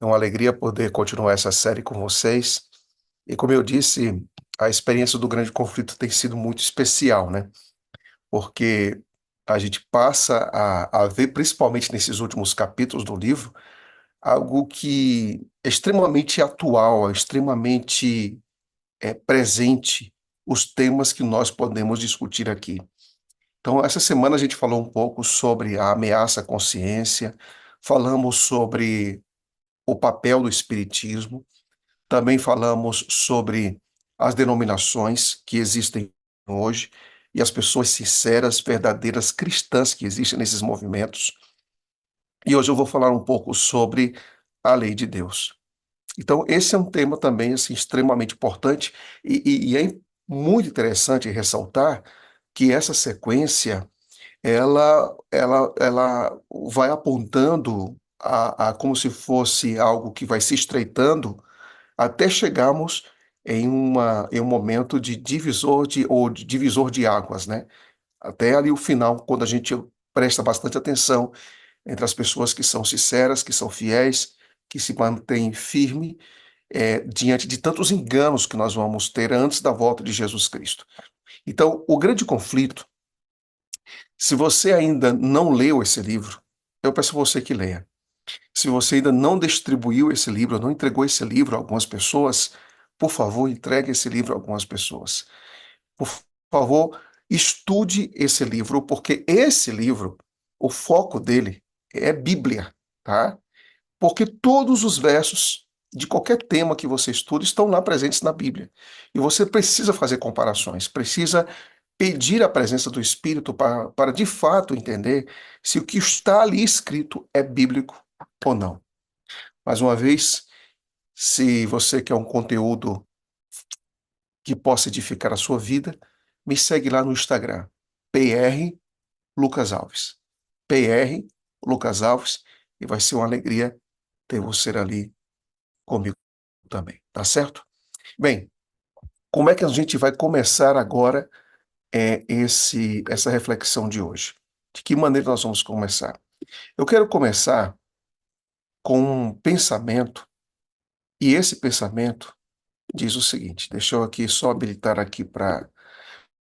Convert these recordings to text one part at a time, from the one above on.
É uma alegria poder continuar essa série com vocês. E como eu disse, a experiência do grande conflito tem sido muito especial, né? Porque a gente passa a ver, principalmente nesses últimos capítulos do livro, algo que é extremamente atual, é extremamente presente, os temas que nós podemos discutir aqui. Então, essa semana a gente falou um pouco sobre a ameaça à consciência, falamos sobre o papel do espiritismo. Também falamos sobre as denominações que existem hoje e as pessoas sinceras, verdadeiras cristãs que existem nesses movimentos. E hoje eu vou falar um pouco sobre a lei de Deus. Então, esse é um tema também assim, extremamente importante e é muito interessante ressaltar que essa sequência ela vai apontando a como se fosse algo que vai se estreitando até chegarmos em um momento de divisor de águas, né? Até ali o final, quando a gente presta bastante atenção entre as pessoas que são sinceras, que são fiéis, que se mantêm firmes diante de tantos enganos que nós vamos ter antes da volta de Jesus Cristo. Então, o grande conflito, se você ainda não leu esse livro, eu peço a você que leia. Se você ainda não distribuiu esse livro, não entregou esse livro a algumas pessoas, por favor, entregue esse livro a algumas pessoas. Por favor, estude esse livro, porque esse livro, o foco dele é Bíblia, tá? Porque todos os versos de qualquer tema que você estude estão lá presentes na Bíblia. E você precisa fazer comparações, precisa pedir a presença do Espírito para de fato entender se o que está ali escrito é bíblico ou não. Mais uma vez, se você quer um conteúdo que possa edificar a sua vida, me segue lá no Instagram, PR Lucas Alves. PR Lucas Alves, e vai ser uma alegria ter você ali comigo também, tá certo? Bem, como é que a gente vai começar agora essa reflexão de hoje? De que maneira nós vamos começar? Eu quero começar com um pensamento, e esse pensamento diz o seguinte, deixa eu aqui só habilitar aqui para...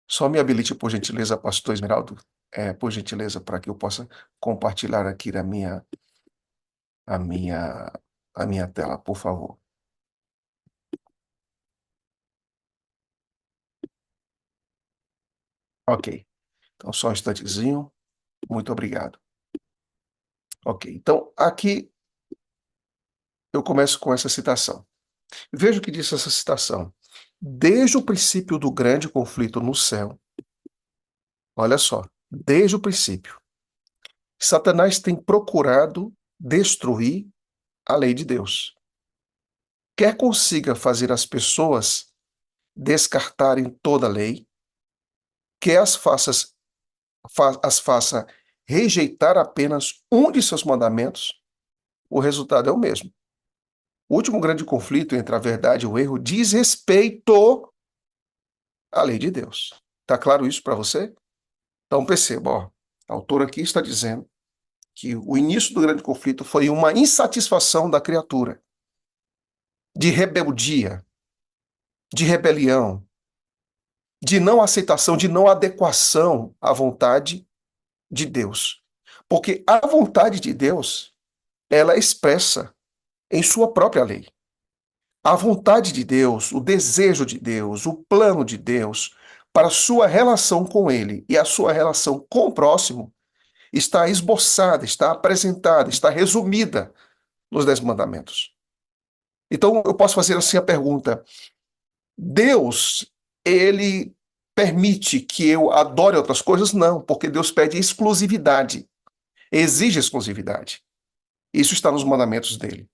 Só me habilite, por gentileza, pastor Esmeraldo, por gentileza, para que eu possa compartilhar aqui a minha, a minha tela, por favor. Ok, então só um instantezinho, muito obrigado. Ok, então aqui eu começo com essa citação. Veja o que diz essa citação. Desde o princípio do grande conflito no céu, olha só, desde o princípio, Satanás tem procurado destruir a lei de Deus. Quer consiga fazer as pessoas descartarem toda a lei, quer as faça rejeitar apenas um de seus mandamentos, o resultado é o mesmo. O último grande conflito entre a verdade e o erro diz respeito à lei de Deus. Tá claro isso para você? Então perceba, ó, a autora aqui está dizendo que o início do grande conflito foi uma insatisfação da criatura, de rebeldia, de rebelião, de não aceitação, de não adequação à vontade de Deus. Porque a vontade de Deus, ela é expressa em sua própria lei. A vontade de Deus, o desejo de Deus, o plano de Deus para a sua relação com Ele e a sua relação com o próximo está esboçada, está apresentada, está resumida nos Dez Mandamentos. Então eu posso fazer assim a pergunta: Deus, ele permite que eu adore outras coisas? Não, porque Deus pede exclusividade, exige exclusividade. Isso está nos mandamentos dele.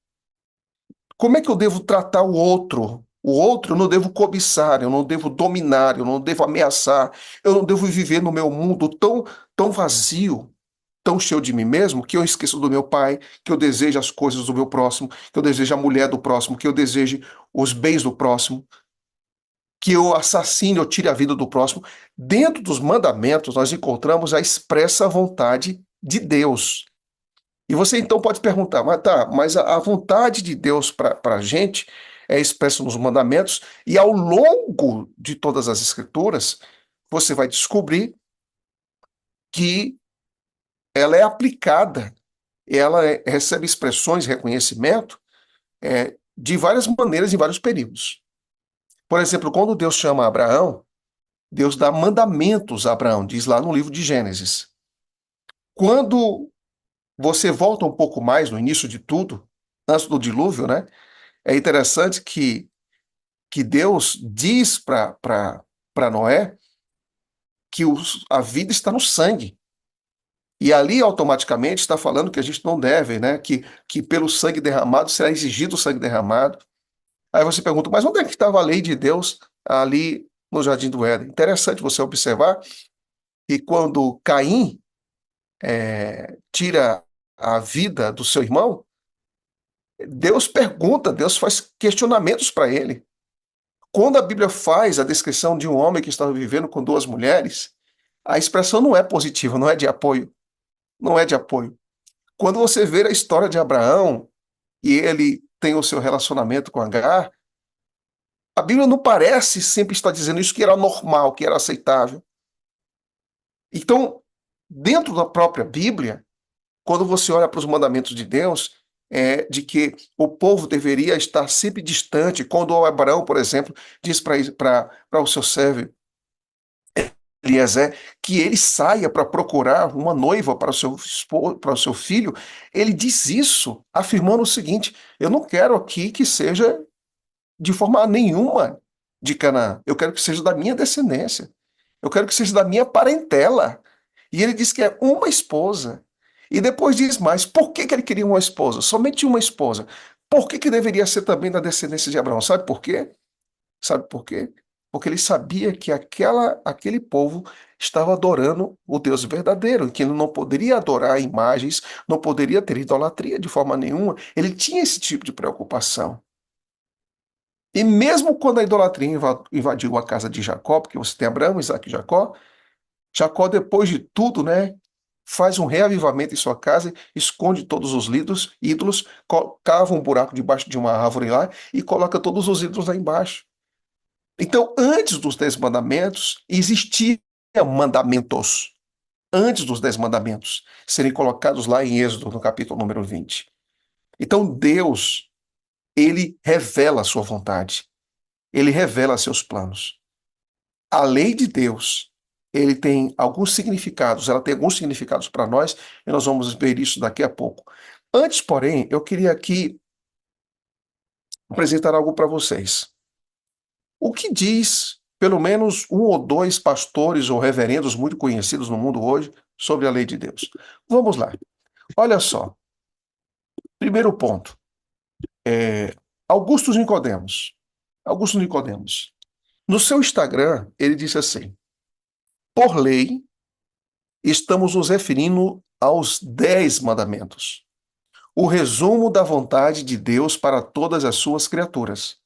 Como é que eu devo tratar o outro? O outro eu não devo cobiçar, eu não devo dominar, eu não devo ameaçar, eu não devo viver no meu mundo tão vazio, tão cheio de mim mesmo, que eu esqueço do meu pai, que eu desejo as coisas do meu próximo, que eu desejo a mulher do próximo, que eu deseje os bens do próximo, que eu assassine ou tire a vida do próximo. Dentro dos mandamentos, nós encontramos a expressa vontade de Deus. E você então pode perguntar, mas tá, mas a vontade de Deus para a gente é expressa nos mandamentos, e ao longo de todas as escrituras, você vai descobrir que ela é aplicada, recebe expressões, reconhecimento, de várias maneiras em vários períodos. Por exemplo, quando Deus chama Abraão, Deus dá mandamentos a Abraão, diz lá no livro de Gênesis. Quando você volta um pouco mais no início de tudo, antes do dilúvio, né? É interessante que Deus diz para Noé que a vida está no sangue. E ali automaticamente está falando que a gente não deve, né? Que pelo sangue derramado será exigido o sangue derramado. Aí você pergunta, mas onde é que estava a lei de Deus ali no Jardim do Éden? Interessante você observar que quando Caim tira a vida do seu irmão, Deus pergunta, Deus faz questionamentos para ele. Quando a Bíblia faz a descrição de um homem que estava vivendo com duas mulheres, a expressão não é positiva, não é de apoio, não é de apoio. Quando você vê a história de Abraão e ele tem o seu relacionamento com Agar, a Bíblia não parece sempre estar dizendo isso que era normal, que era aceitável. Então, dentro da própria Bíblia, quando você olha para os mandamentos de Deus, de que o povo deveria estar sempre distante, quando o Abraão, por exemplo, diz para o seu servo Eliezer que ele saia para procurar uma noiva para o seu filho, ele diz isso afirmando o seguinte: eu não quero aqui que seja de forma nenhuma de Canaã, eu quero que seja da minha descendência, eu quero que seja da minha parentela. E ele diz que é uma esposa. E depois diz mais, por que que ele queria uma esposa? Somente uma esposa. Por que que deveria ser também da descendência de Abraão? Sabe por quê? Sabe por quê? Porque ele sabia que aquele povo estava adorando o Deus verdadeiro, que ele não poderia adorar imagens, não poderia ter idolatria de forma nenhuma. Ele tinha esse tipo de preocupação. E mesmo quando a idolatria invadiu a casa de Jacó, porque você tem Abraão, Isaac e Jacó, Jacó, depois de tudo, né, faz um reavivamento em sua casa, esconde todos os ídolos, cava um buraco debaixo de uma árvore lá e coloca todos os ídolos lá embaixo. Então, antes dos 10 mandamentos, existiam mandamentos. Antes dos 10 mandamentos serem colocados lá em Êxodo, no capítulo número 20. Então, Deus, ele revela a sua vontade. Ele revela seus planos. A lei de Deus, ele tem alguns significados, ela tem alguns significados para nós, e nós vamos ver isso daqui a pouco. Antes, porém, eu queria aqui apresentar algo para vocês. O que diz, pelo menos um ou dois pastores ou reverendos muito conhecidos no mundo hoje, sobre a lei de Deus? Vamos lá. Olha só. Primeiro ponto. Augusto Nicodemos. Augusto Nicodemos. No seu Instagram, ele disse assim: por lei, estamos nos referindo aos 10 mandamentos, o resumo da vontade de Deus para todas as suas criaturas.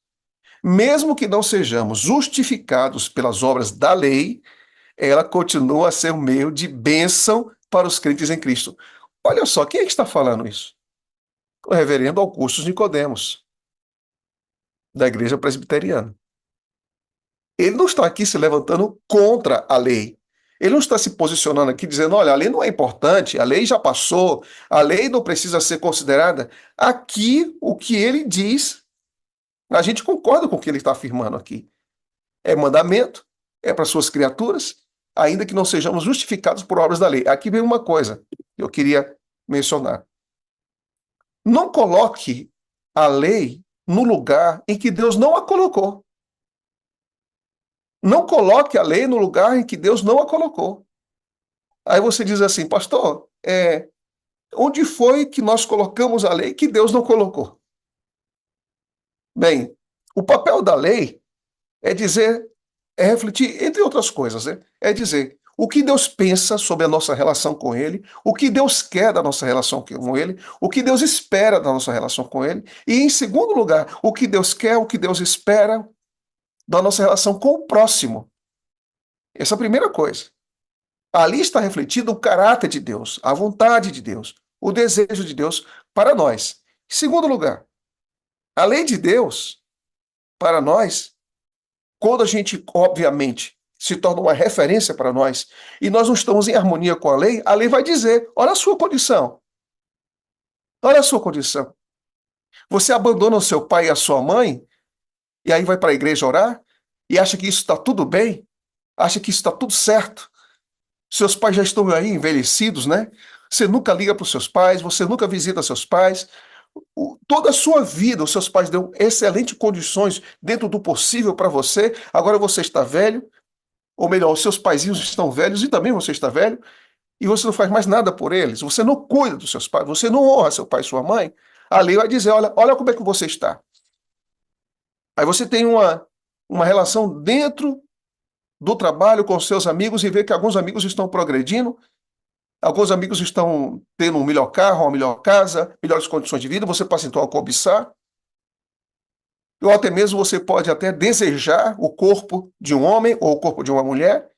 Mesmo que não sejamos justificados pelas obras da lei, ela continua a ser um meio de bênção para os crentes em Cristo. Olha só, quem é que está falando isso? O reverendo Augusto Nicodemos, da Igreja Presbiteriana. Ele não está aqui se levantando contra a lei. Ele não está se posicionando aqui dizendo, olha, a lei não é importante, a lei já passou, a lei não precisa ser considerada. Aqui, o que ele diz, a gente concorda com o que ele está afirmando aqui. É mandamento, é para suas criaturas, ainda que não sejamos justificados por obras da lei. Aqui vem uma coisa que eu queria mencionar. Não coloque a lei no lugar em que Deus não a colocou. Não coloque a lei no lugar em que Deus não a colocou. Aí você diz assim, pastor, onde foi que nós colocamos a lei que Deus não colocou? Bem, o papel da lei é dizer, é refletir, entre outras coisas, né? É dizer o que Deus pensa sobre a nossa relação com Ele, o que Deus quer da nossa relação com Ele, o que Deus espera da nossa relação com Ele, e, em segundo lugar, o que Deus quer, o que Deus espera da nossa relação com o próximo. Essa é a primeira coisa. Ali está refletido o caráter de Deus, a vontade de Deus, o desejo de Deus para nós. Em segundo lugar, a lei de Deus para nós, quando a gente, obviamente, se torna uma referência para nós e nós não estamos em harmonia com a lei vai dizer: olha a sua condição, olha a sua condição. Você abandona o seu pai e a sua mãe e aí vai para a igreja orar e acha que isso está tudo bem, acha que isso está tudo certo. Seus pais já estão aí envelhecidos, né? Você nunca liga para os seus pais, você nunca visita seus pais. Toda a sua vida, os seus pais dão excelentes condições dentro do possível para você. Agora você está velho, ou melhor, os seus paizinhos estão velhos e também você está velho, e você não faz mais nada por eles. Você não cuida dos seus pais, você não honra seu pai e sua mãe. A lei vai dizer: olha, olha como é que você está. Aí você tem uma relação dentro do trabalho com seus amigos e vê que alguns amigos estão progredindo. Alguns amigos estão tendo um melhor carro, uma melhor casa, melhores condições de vida, você passa então a cobiçar. Ou até mesmo você pode até desejar o corpo de um homem ou o corpo de uma mulher.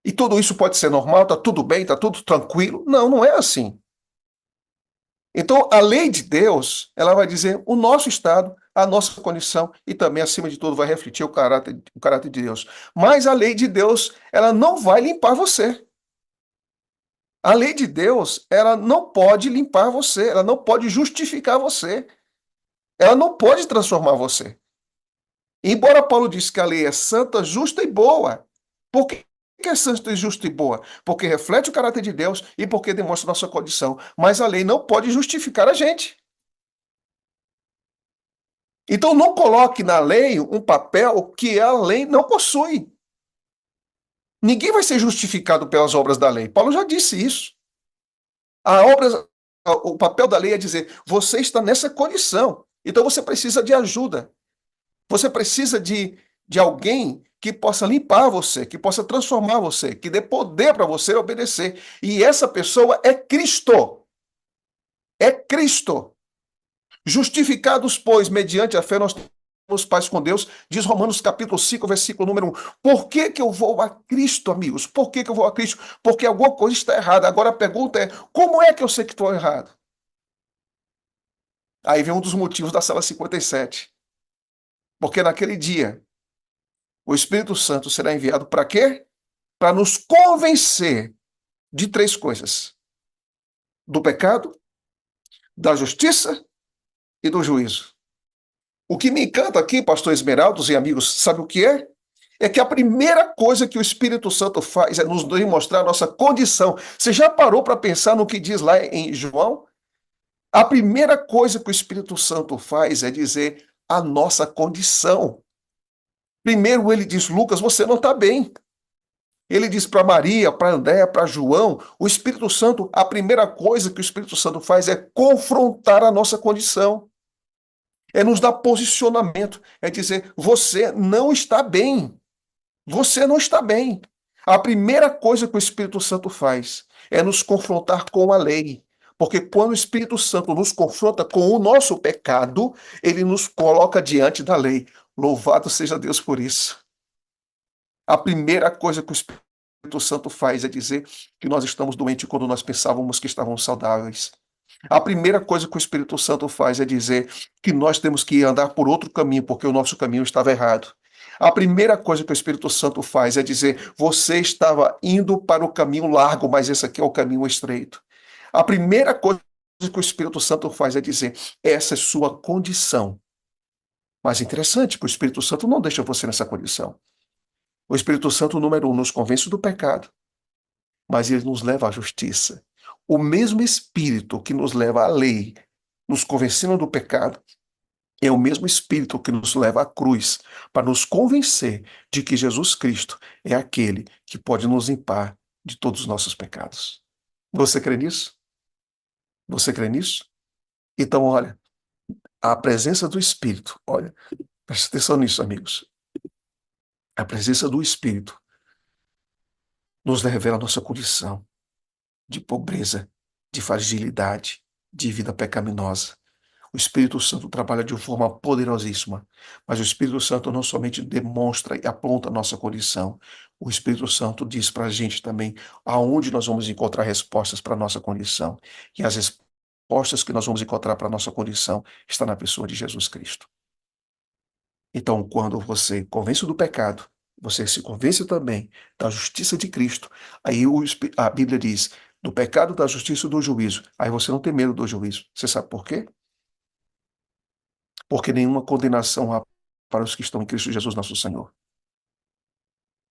E tudo isso pode ser normal, tá tudo bem, tá tudo tranquilo. Não, não é assim. Então, a lei de Deus, ela vai dizer o nosso estado, a nossa condição e também, acima de tudo, vai refletir o caráter de Deus. Mas a lei de Deus, ela não vai limpar você. A lei de Deus, ela não pode limpar você, ela não pode justificar você, ela não pode transformar você. Embora Paulo disse que a lei é santa, justa e boa. Por que é santa, justa e boa? Porque reflete o caráter de Deus e porque demonstra nossa condição. Mas a lei não pode justificar a gente. Então não coloque na lei um papel que a lei não possui. Ninguém vai ser justificado pelas obras da lei. Paulo já disse isso. A obra, o papel da lei é dizer: você está nessa condição, então você precisa de ajuda. Você precisa de alguém que possa limpar você, que possa transformar você, que dê poder para você obedecer. E essa pessoa é Cristo. É Cristo. Justificados, pois, mediante a fé, nós temos paz com Deus, diz Romanos capítulo 5, versículo número 1. Por que que eu vou a Cristo, amigos? Por que que eu vou a Cristo? Porque alguma coisa está errada. Agora a pergunta é: como é que eu sei que estou errado? Aí vem um dos motivos da sala 57. Porque naquele dia, o Espírito Santo será enviado para quê? Para nos convencer de três coisas: do pecado, da justiça e do juízo. O que me encanta aqui, pastor Esmeraldos e amigos, sabe o que é? É que a primeira coisa que o Espírito Santo faz é nos demonstrar a nossa condição. Você já parou para pensar no que diz lá em João? A primeira coisa que o Espírito Santo faz é dizer a nossa condição. Primeiro ele diz: Lucas, você não está bem. Ele diz para Maria, para André, para João, o Espírito Santo, a primeira coisa que o Espírito Santo faz é confrontar a nossa condição. É nos dar posicionamento, é dizer: você não está bem. Você não está bem. A primeira coisa que o Espírito Santo faz é nos confrontar com a lei. Porque quando o Espírito Santo nos confronta com o nosso pecado, ele nos coloca diante da lei. Louvado seja Deus por isso. A primeira coisa que o Espírito Santo faz é dizer que nós estamos doentes quando nós pensávamos que estávamos saudáveis. A primeira coisa que o Espírito Santo faz é dizer que nós temos que andar por outro caminho, porque o nosso caminho estava errado. A primeira coisa que o Espírito Santo faz é dizer: você estava indo para o caminho largo, mas esse aqui é o caminho estreito. A primeira coisa que o Espírito Santo faz é dizer: essa é sua condição. Mas interessante que o Espírito Santo não deixa você nessa condição. O Espírito Santo, número um, nos convence do pecado, mas ele nos leva à justiça. O mesmo Espírito que nos leva à lei, nos convencendo do pecado, é o mesmo Espírito que nos leva à cruz, para nos convencer de que Jesus Cristo é aquele que pode nos limpar de todos os nossos pecados. Você crê nisso? Você crê nisso? Então, olha, a presença do Espírito, olha, preste atenção nisso, amigos. A presença do Espírito nos revela a nossa condição de pobreza, de fragilidade, de vida pecaminosa. O Espírito Santo trabalha de uma forma poderosíssima, mas o Espírito Santo não somente demonstra e aponta a nossa condição, o Espírito Santo diz para a gente também aonde nós vamos encontrar respostas para a nossa condição. E as respostas que nós vamos encontrar para a nossa condição está na pessoa de Jesus Cristo. Então, quando você convence do pecado, você se convence também da justiça de Cristo. Aí a Bíblia diz, do pecado, da justiça e do juízo. Aí você não tem medo do juízo. Você sabe por quê? Porque nenhuma condenação há para os que estão em Cristo Jesus, nosso Senhor.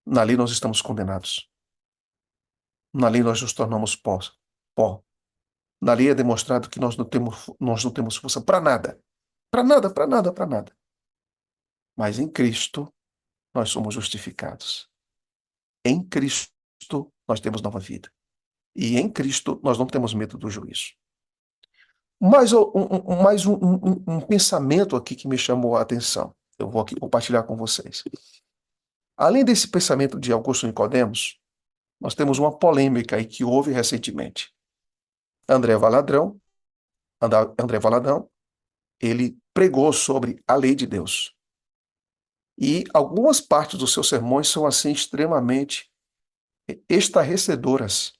Na lei nós estamos condenados. Na lei nós nos tornamos pó. Pó. Na lei é demonstrado que nós não temos força para nada. Para nada, para nada, para nada. Mas em Cristo nós somos justificados. Em Cristo nós temos nova vida. E em Cristo nós não temos medo do juízo. Mais um pensamento aqui que me chamou a atenção. Eu vou aqui compartilhar com vocês. Além desse pensamento de Augusto Nicodemos, nós temos uma polêmica aí que houve recentemente. André Valadão, André Valadão, ele pregou sobre a lei de Deus. E algumas partes dos seus sermões são assim extremamente estarrecedoras.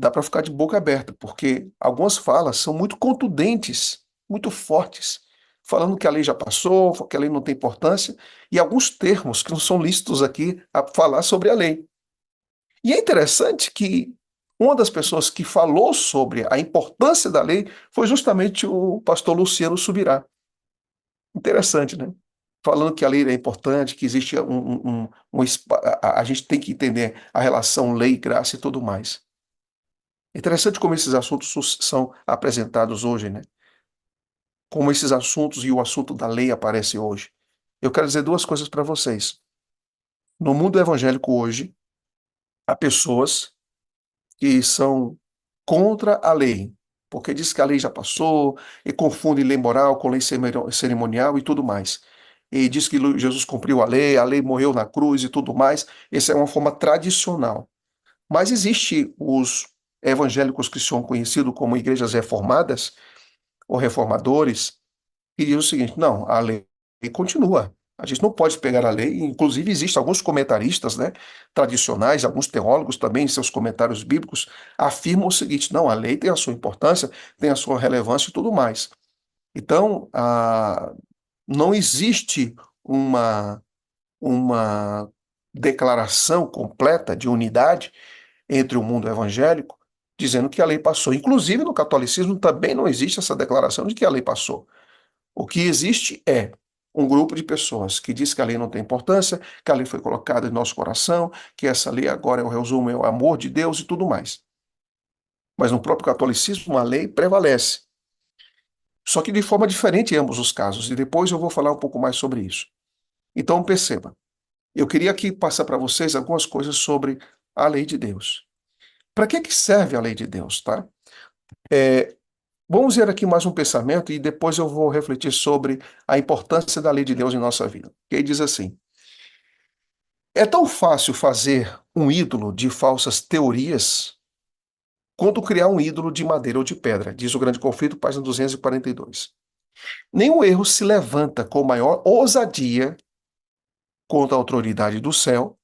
Dá para ficar de boca aberta, porque algumas falas são muito contundentes, muito fortes, falando que a lei já passou, que a lei não tem importância, e alguns termos que não são lícitos aqui a falar sobre a lei. E é interessante que uma das pessoas que falou sobre a importância da lei foi justamente o pastor Luciano Subirá. Interessante, né? Falando que a lei é importante, que existe a gente tem que entender a relação lei, graça e tudo mais. Interessante como esses assuntos são apresentados hoje, né? Como esses assuntos e o assunto da lei aparece hoje. Eu quero dizer duas coisas para vocês. No mundo evangélico hoje, há pessoas que são contra a lei, porque diz que a lei já passou, e confunde lei moral com lei cerimonial e tudo mais. E diz que Jesus cumpriu a lei morreu na cruz e tudo mais. Essa é uma forma tradicional. Mas existe os evangélicos que são conhecidos como igrejas reformadas ou reformadores, que dizem o seguinte: não, a lei continua. A gente não pode pegar a lei, inclusive existem alguns comentaristas, né, tradicionais, alguns teólogos também, em seus comentários bíblicos, afirmam o seguinte: não, a lei tem a sua importância, tem a sua relevância e tudo mais. Então, não existe uma, uma declaração completa de unidade entre o mundo evangélico, dizendo que a lei passou. Inclusive, no catolicismo também não existe essa declaração de que a lei passou. O que existe é um grupo de pessoas que diz que a lei não tem importância, que a lei foi colocada em nosso coração, que essa lei agora é o resumo, é o amor de Deus e tudo mais. Mas no próprio catolicismo a lei prevalece. Só que de forma diferente em ambos os casos, e depois eu vou falar um pouco mais sobre isso. Então perceba, eu queria aqui passar para vocês algumas coisas sobre a lei de Deus. Para que serve a lei de Deus, tá? Vamos ver aqui mais um pensamento e depois eu vou refletir sobre a importância da lei de Deus em nossa vida. Que ele diz assim: é tão fácil fazer um ídolo de falsas teorias quanto criar um ídolo de madeira ou de pedra, diz o Grande Conflito, página 242. Nenhum erro se levanta com maior ousadia contra a autoridade do céu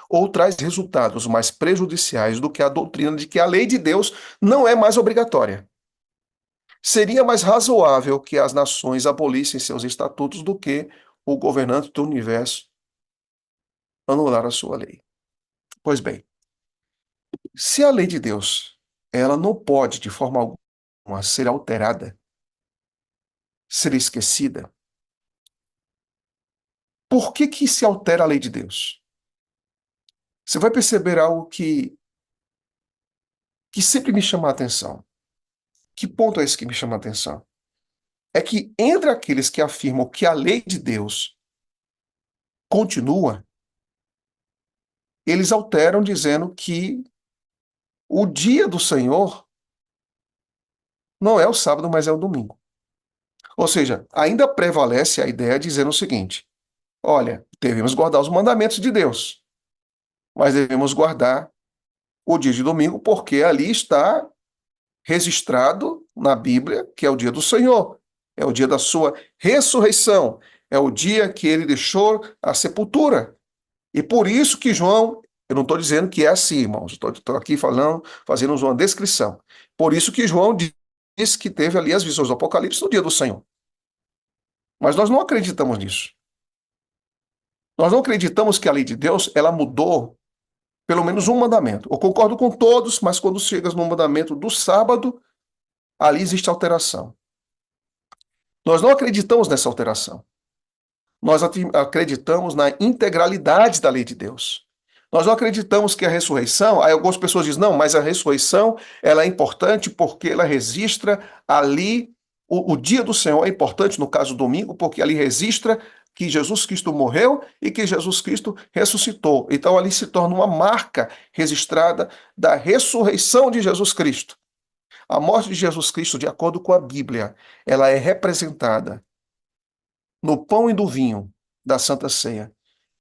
ou traz resultados mais prejudiciais do que a doutrina de que a lei de Deus não é mais obrigatória. Seria mais razoável que as nações abolissem seus estatutos do que o governante do universo anular a sua lei. Pois bem, se a lei de Deus, ela não pode de forma alguma ser alterada, ser esquecida, por que se altera a lei de Deus? Você vai perceber algo que sempre me chama a atenção. Que ponto é esse que me chama a atenção? É que entre aqueles que afirmam que a lei de Deus continua, eles alteram dizendo que o dia do Senhor não é o sábado, mas é o domingo. Ou seja, ainda prevalece a ideia dizendo o seguinte: olha, devemos guardar os mandamentos de Deus, mas devemos guardar o dia de domingo porque ali está registrado na Bíblia, que é o dia do Senhor, é o dia da sua ressurreição, é o dia que ele deixou a sepultura. E por isso que João, eu não estou dizendo que é assim, irmãos, estou aqui falando, fazendo uma descrição. Por isso que João disse que teve ali as visões do Apocalipse no dia do Senhor. Mas nós não acreditamos nisso. Nós não acreditamos que a lei de Deus, ela mudou pelo menos um mandamento. Eu concordo com todos, mas quando chegas no mandamento do sábado, ali existe alteração. Nós não acreditamos nessa alteração. Nós acreditamos na integralidade da lei de Deus. Nós não acreditamos que a ressurreição, aí algumas pessoas dizem, não, mas a ressurreição ela é importante porque ela registra ali, o dia do Senhor é importante, no caso domingo, porque ali registra que Jesus Cristo morreu e que Jesus Cristo ressuscitou. Então ali se torna uma marca registrada da ressurreição de Jesus Cristo. A morte de Jesus Cristo, de acordo com a Bíblia, ela é representada no pão e do vinho da Santa Ceia.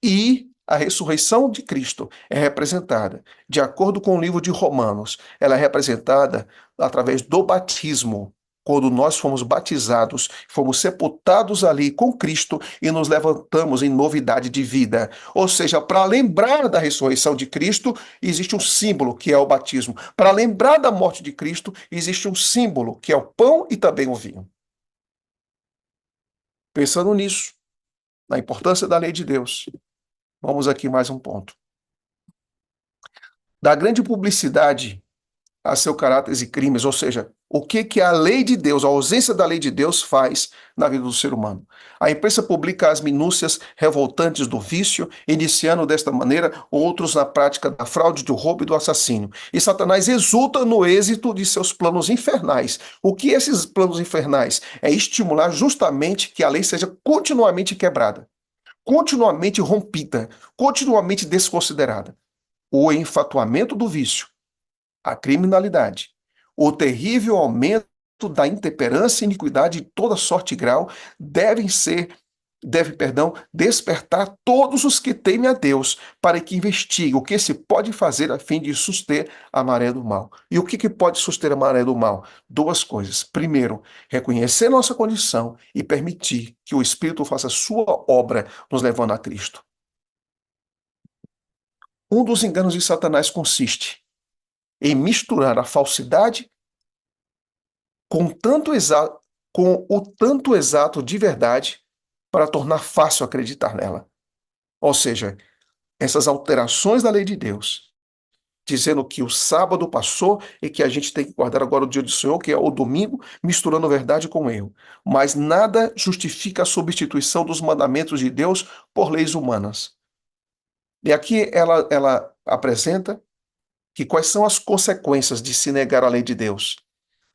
E a ressurreição de Cristo é representada, de acordo com o livro de Romanos, ela é representada através do batismo. Quando nós fomos batizados, fomos sepultados ali com Cristo e nos levantamos em novidade de vida. Ou seja, para lembrar da ressurreição de Cristo, existe um símbolo, que é o batismo. Para lembrar da morte de Cristo, existe um símbolo, que é o pão e também o vinho. Pensando nisso, na importância da lei de Deus, vamos aqui mais um ponto. Da grande publicidade a seu caráter e crimes, ou seja, o que a lei de Deus, a ausência da lei de Deus faz na vida do ser humano. A imprensa publica as minúcias revoltantes do vício, iniciando desta maneira outros na prática da fraude, do roubo e do assassínio. E Satanás exulta no êxito de seus planos infernais. O que esses planos infernais? É estimular justamente que a lei seja continuamente quebrada, continuamente rompida, continuamente desconsiderada. O enfatuamento do vício, a criminalidade, o terrível aumento da intemperância e iniquidade de toda sorte e grau deve despertar todos os que temem a Deus para que investiguem o que se pode fazer a fim de suster a maré do mal. E o que pode suster a maré do mal? Duas coisas. Primeiro, reconhecer nossa condição e permitir que o Espírito faça sua obra nos levando a Cristo. Um dos enganos de Satanás consiste em misturar a falsidade com, com o tanto exato de verdade para tornar fácil acreditar nela. Ou seja, essas alterações da lei de Deus, dizendo que o sábado passou e que a gente tem que guardar agora o dia do Senhor, que é o domingo, misturando verdade com erro. Mas nada justifica a substituição dos mandamentos de Deus por leis humanas. E aqui ela apresenta que quais são as consequências de se negar à lei de Deus.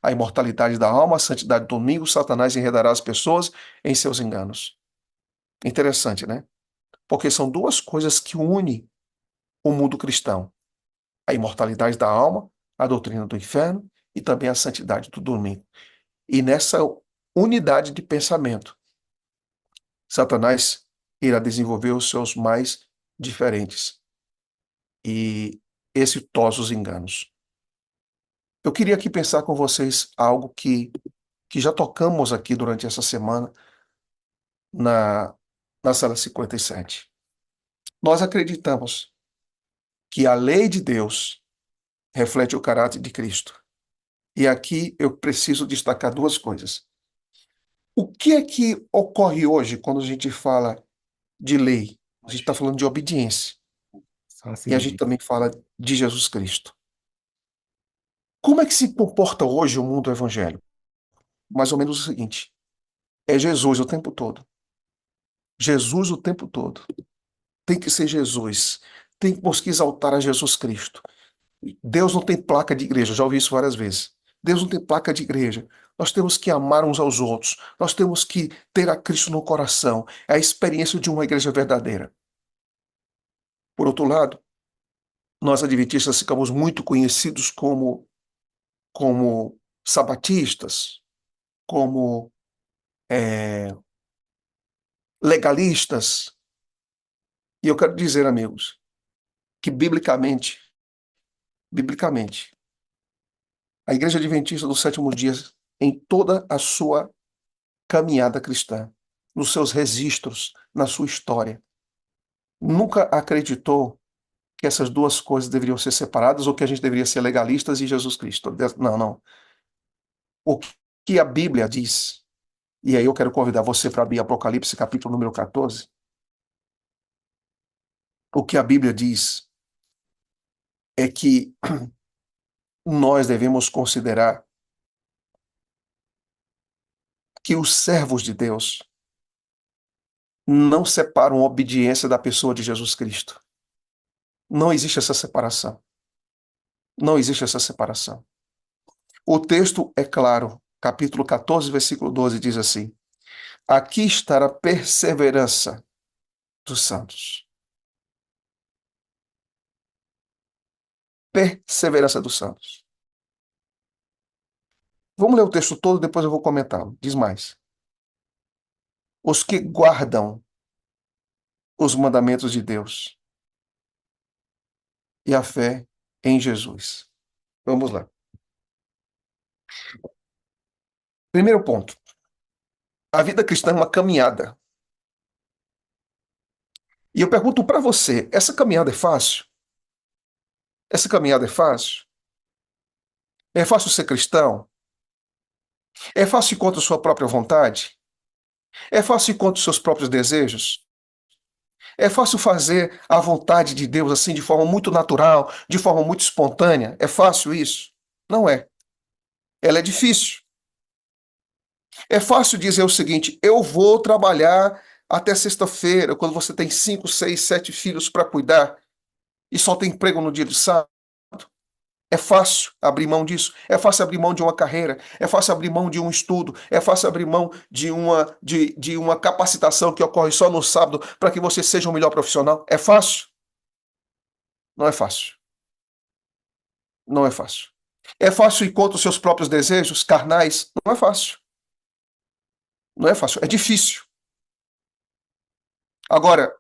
A imortalidade da alma, a santidade do domingo, Satanás enredará as pessoas em seus enganos. Interessante, né? Porque são duas coisas que unem o mundo cristão. A imortalidade da alma, a doutrina do inferno e também a santidade do domingo. E nessa unidade de pensamento, Satanás irá desenvolver os seus mais diferentes e exitosos enganos. Eu queria aqui pensar com vocês algo que já tocamos aqui durante essa semana na, na sala 57. Nós acreditamos que a lei de Deus reflete o caráter de Cristo. E aqui eu preciso destacar duas coisas. O que é que ocorre hoje quando a gente fala de lei? A gente está falando de obediência. E a gente também fala de Jesus Cristo. Como é que se comporta hoje o mundo evangélico? Mais ou menos o seguinte: é Jesus o tempo todo. Jesus o tempo todo. Tem que ser Jesus. Temos que exaltar a Jesus Cristo. Deus não tem placa de igreja, já ouvi isso várias vezes. Deus não tem placa de igreja. Nós temos que amar uns aos outros. Nós temos que ter a Cristo no coração. É a experiência de uma igreja verdadeira. Por outro lado, nós adventistas ficamos muito conhecidos como sabatistas, como legalistas. E eu quero dizer, amigos, que biblicamente, a Igreja Adventista do Sétimo Dia em toda a sua caminhada cristã, nos seus registros, na sua história. Nunca acreditou que essas duas coisas deveriam ser separadas ou que a gente deveria ser legalistas e Jesus Cristo. Não, não. O que a Bíblia diz, e aí eu quero convidar você para abrir Apocalipse, capítulo número 14. O que a Bíblia diz é que nós devemos considerar que os servos de Deus não separam a obediência da pessoa de Jesus Cristo. Não existe essa separação. Não existe essa separação. O texto é claro. Capítulo 14, versículo 12 diz assim: aqui está a perseverança dos santos. Perseverança dos santos. Vamos ler o texto todo, depois eu vou comentá-lo. Diz mais. Os que guardam os mandamentos de Deus e a fé em Jesus. Vamos lá. Primeiro ponto. A vida cristã é uma caminhada. E eu pergunto para você, essa caminhada é fácil? Essa caminhada é fácil? É fácil ser cristão? É fácil ir contra a sua própria vontade? É fácil ir contra os seus próprios desejos? É fácil fazer a vontade de Deus assim de forma muito natural, de forma muito espontânea? É fácil isso? Não é. Ela é difícil. É fácil dizer o seguinte: eu vou trabalhar até sexta-feira, quando você tem 5, 6, 7 filhos para cuidar e só tem emprego no dia de sábado. É fácil abrir mão disso. É fácil abrir mão de uma carreira. É fácil abrir mão de um estudo. É fácil abrir mão de uma capacitação que ocorre só no sábado para que você seja um melhor profissional. É fácil? Não é fácil. Não é fácil. É fácil ir contra os seus próprios desejos carnais? Não é fácil. Não é fácil. É difícil. Agora,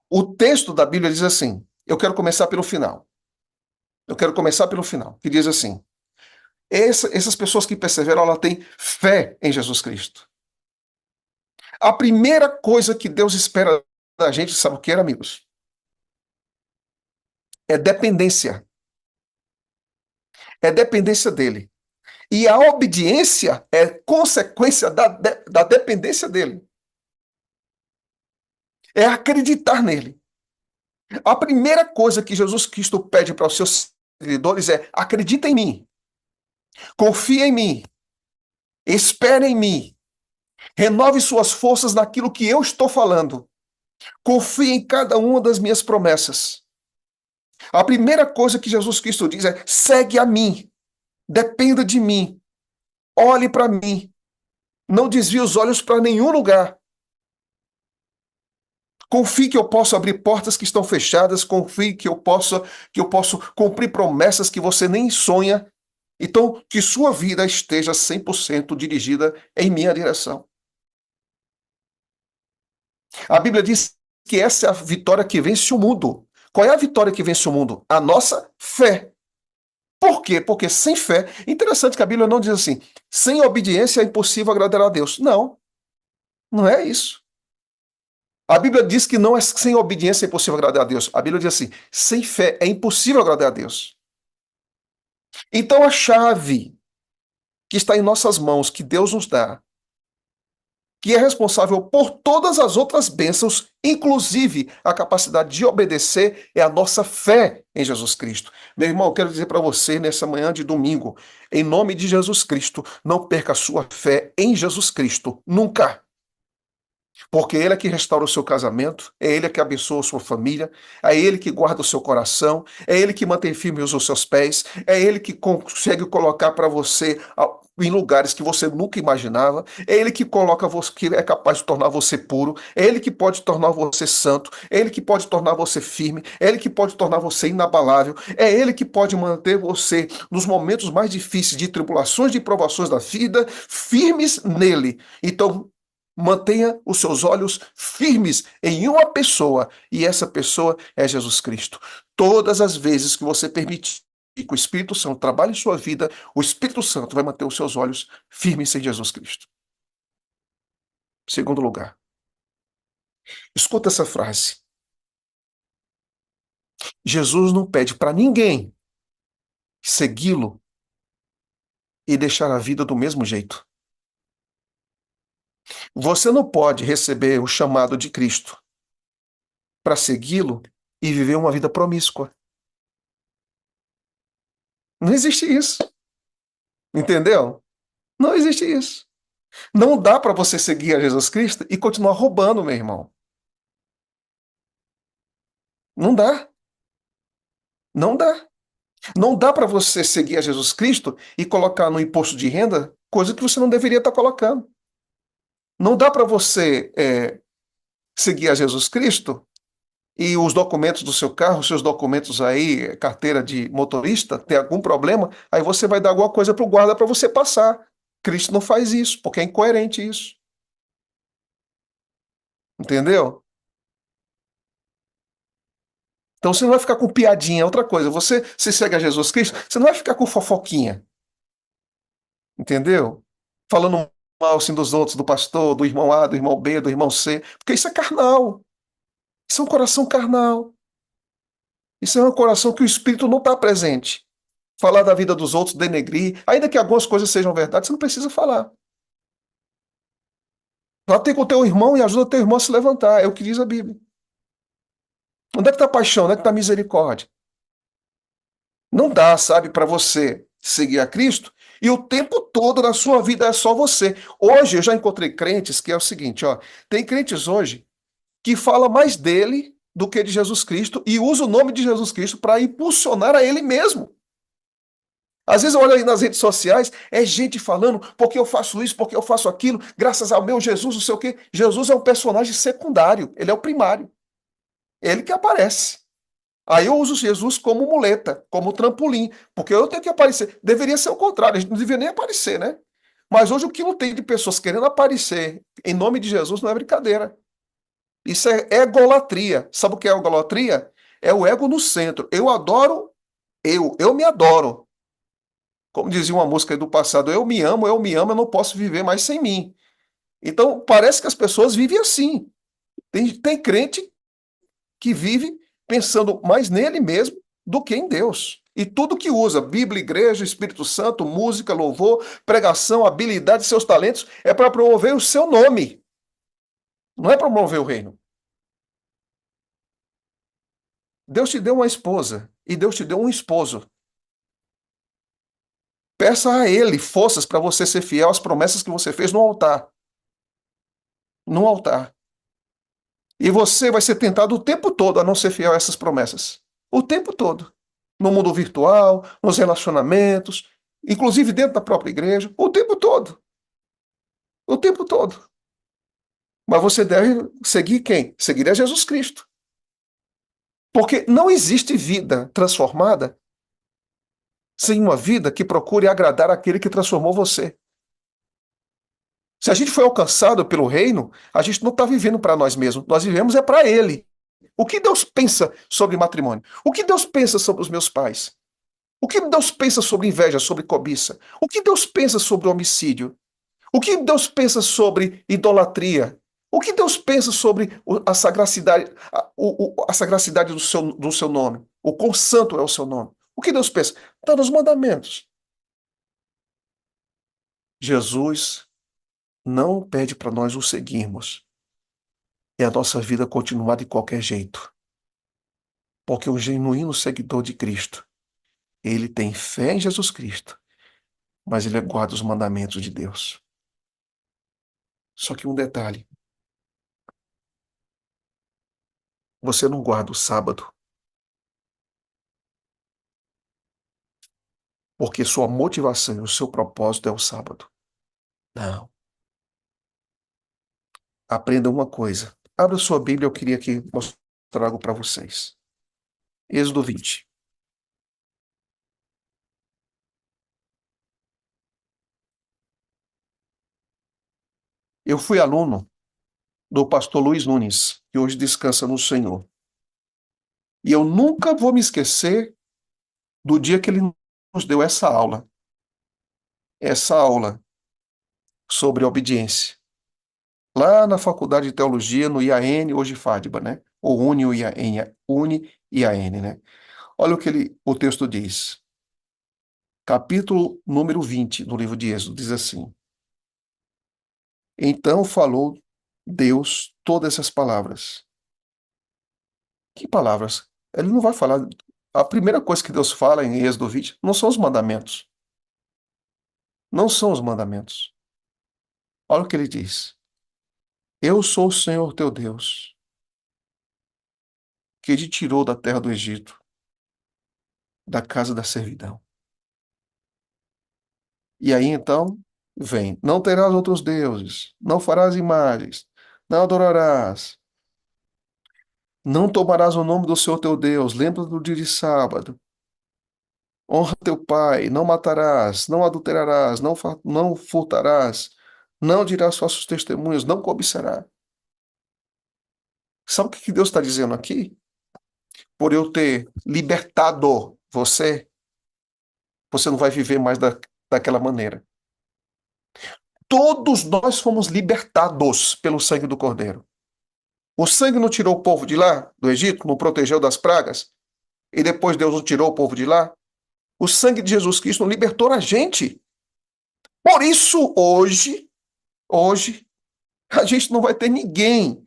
o texto da Bíblia diz assim. Eu quero começar pelo final. Eu quero começar pelo final. Que diz assim. Essas pessoas que perseveram, ela têm fé em Jesus Cristo. A primeira coisa que Deus espera da gente, sabe o que era, amigos? É dependência. É dependência dele. E a obediência é consequência da dependência dele. É acreditar nele. A primeira coisa que Jesus Cristo pede para os seus seguidores é: acredita em mim, confia em mim, espere em mim, renove suas forças naquilo que eu estou falando, confie em cada uma das minhas promessas. A primeira coisa que Jesus Cristo diz é: segue a mim, dependa de mim, olhe para mim, não desvie os olhos para nenhum lugar. Confie que eu posso abrir portas que estão fechadas, confie que eu posso cumprir promessas que você nem sonha. Então, que sua vida esteja 100% dirigida em minha direção. A Bíblia diz que essa é a vitória que vence o mundo. Qual é a vitória que vence o mundo? A nossa fé. Por quê? Porque sem fé, interessante que a Bíblia não diz assim, sem obediência é impossível agradar a Deus. Não, não é isso. A Bíblia diz que não é sem obediência é impossível agradar a Deus. A Bíblia diz assim, sem fé é impossível agradar a Deus. Então a chave que está em nossas mãos, que Deus nos dá, que é responsável por todas as outras bênçãos, inclusive a capacidade de obedecer, é a nossa fé em Jesus Cristo. Meu irmão, eu quero dizer para você nessa manhã de domingo, em nome de Jesus Cristo, não perca a sua fé em Jesus Cristo, nunca. Porque Ele é que restaura o seu casamento, é Ele que abençoa a sua família, é Ele que guarda o seu coração, é Ele que mantém firmes os seus pés, é Ele que consegue colocar para você em lugares que você nunca imaginava, é Ele que coloca você, que é capaz de tornar você puro, é Ele que pode tornar você santo, é Ele que pode tornar você firme, é Ele que pode tornar você inabalável, é Ele que pode manter você nos momentos mais difíceis de tribulações, de provações da vida, firmes nele. Então, mantenha os seus olhos firmes em uma pessoa, e essa pessoa é Jesus Cristo. Todas as vezes que você permitir o Espírito Santo trabalhe em sua vida, o Espírito Santo vai manter os seus olhos firmes em Jesus Cristo. Segundo lugar, escuta essa frase. Jesus não pede para ninguém segui-lo e deixar a vida do mesmo jeito. Você não pode receber o chamado de Cristo para segui-lo e viver uma vida promíscua. Não existe isso. Entendeu? Não existe isso. Não dá para você seguir a Jesus Cristo e continuar roubando, meu irmão. Não dá. Não dá. Não dá para você seguir a Jesus Cristo e colocar no imposto de renda coisa que você não deveria estar colocando. Não dá para você seguir a Jesus Cristo e os documentos do seu carro, seus documentos aí, carteira de motorista, tem algum problema, aí você vai dar alguma coisa para o guarda para você passar. Cristo não faz isso, porque é incoerente isso. Entendeu? Então você não vai ficar com piadinha, é outra coisa. Você se segue a Jesus Cristo, você não vai ficar com fofoquinha. Entendeu? Falando mal assim dos outros, do pastor, do irmão A, do irmão B, do irmão C, porque isso é carnal. Isso é um coração carnal. Isso é um coração que o Espírito não está presente. Falar da vida dos outros, denegrir, ainda que algumas coisas sejam verdade, você não precisa falar. Vá ter com o teu irmão e ajuda o teu irmão a se levantar. É o que diz a Bíblia. Onde é que está a paixão? Onde é que está a misericórdia? Não dá, sabe, para você seguir a Cristo e o tempo todo na sua vida é só você. Hoje eu já encontrei crentes que é o seguinte, ó, tem crentes hoje que fala mais dele do que de Jesus Cristo e usa o nome de Jesus Cristo para impulsionar a ele mesmo. Às vezes eu olho aí nas redes sociais, é gente falando porque eu faço isso, porque eu faço aquilo, graças ao meu Jesus, não sei o quê. Jesus é um personagem secundário, ele é o primário. Ele que aparece. Aí eu uso Jesus como muleta, como trampolim, porque eu tenho que aparecer. Deveria ser o contrário, a gente não deveria nem aparecer, né? Mas hoje o que não tem de pessoas querendo aparecer em nome de Jesus não é brincadeira. Isso é egolatria. Sabe o que é egolatria? É o ego no centro. Eu adoro eu me adoro. Como dizia uma música aí do passado, eu me amo, eu não posso viver mais sem mim. Então, parece que as pessoas vivem assim. Tem crente que vive pensando mais nele mesmo do que em Deus. E tudo que usa, Bíblia, igreja, Espírito Santo, música, louvor, pregação, habilidade, seus talentos, é para promover o seu nome. Não é para promover o reino. Deus te deu uma esposa e Deus te deu um esposo. Peça a Ele forças para você ser fiel às promessas que você fez no altar. No altar. E você vai ser tentado o tempo todo a não ser fiel a essas promessas. O tempo todo. No mundo virtual, nos relacionamentos, inclusive dentro da própria igreja. O tempo todo. O tempo todo. Mas você deve seguir quem? Seguir a Jesus Cristo. Porque não existe vida transformada sem uma vida que procure agradar aquele que transformou você. Se a gente foi alcançado pelo reino, a gente não está vivendo para nós mesmos, nós vivemos é para Ele. O que Deus pensa sobre matrimônio? O que Deus pensa sobre os meus pais? O que Deus pensa sobre inveja, sobre cobiça? O que Deus pensa sobre homicídio? O que Deus pensa sobre idolatria? O que Deus pensa sobre a sagracidade, a sagracidade do seu nome? O quão santo é o seu nome? O que Deus pensa? Está nos mandamentos. Jesus não pede para nós o seguirmos e a nossa vida continuar de qualquer jeito. Porque o genuíno seguidor de Cristo, ele tem fé em Jesus Cristo, mas ele guarda os mandamentos de Deus. Só que um detalhe, você não guarda o sábado, porque sua motivação e o seu propósito é o sábado. Não. Aprenda uma coisa. Abra sua Bíblia, eu queria que mostrar algo para vocês. Êxodo 20. Eu fui aluno do pastor Luiz Nunes, que hoje descansa no Senhor. E eu nunca vou me esquecer do dia que ele nos deu essa aula sobre obediência, lá na Faculdade de Teologia, no IAN, hoje FADBA, né? Ou Uni IAN, né? Olha o texto diz. Capítulo número 20 do livro de Êxodo, diz assim: Então falou Deus todas essas palavras. Que palavras? Ele não vai falar. A primeira coisa que Deus fala em Êxodo 20 não são os mandamentos. Não são os mandamentos. Olha o que ele diz. Eu sou o Senhor teu Deus, que te tirou da terra do Egito, da casa da servidão. E aí então vem: não terás outros deuses, não farás imagens, não adorarás, não tomarás o nome do Senhor teu Deus, lembra do dia de sábado. Honra teu pai, não matarás, não adulterarás, não furtarás, não dirás falsos testemunhos, não cobiçarás. Sabe o que Deus está dizendo aqui? Por eu ter libertado você, você não vai viver mais daquela maneira. Todos nós fomos libertados pelo sangue do Cordeiro. O sangue não tirou o povo de lá, do Egito, não protegeu das pragas, e depois Deus não tirou o povo de lá. O sangue de Jesus Cristo não libertou a gente. Por isso, hoje, a gente não vai ter ninguém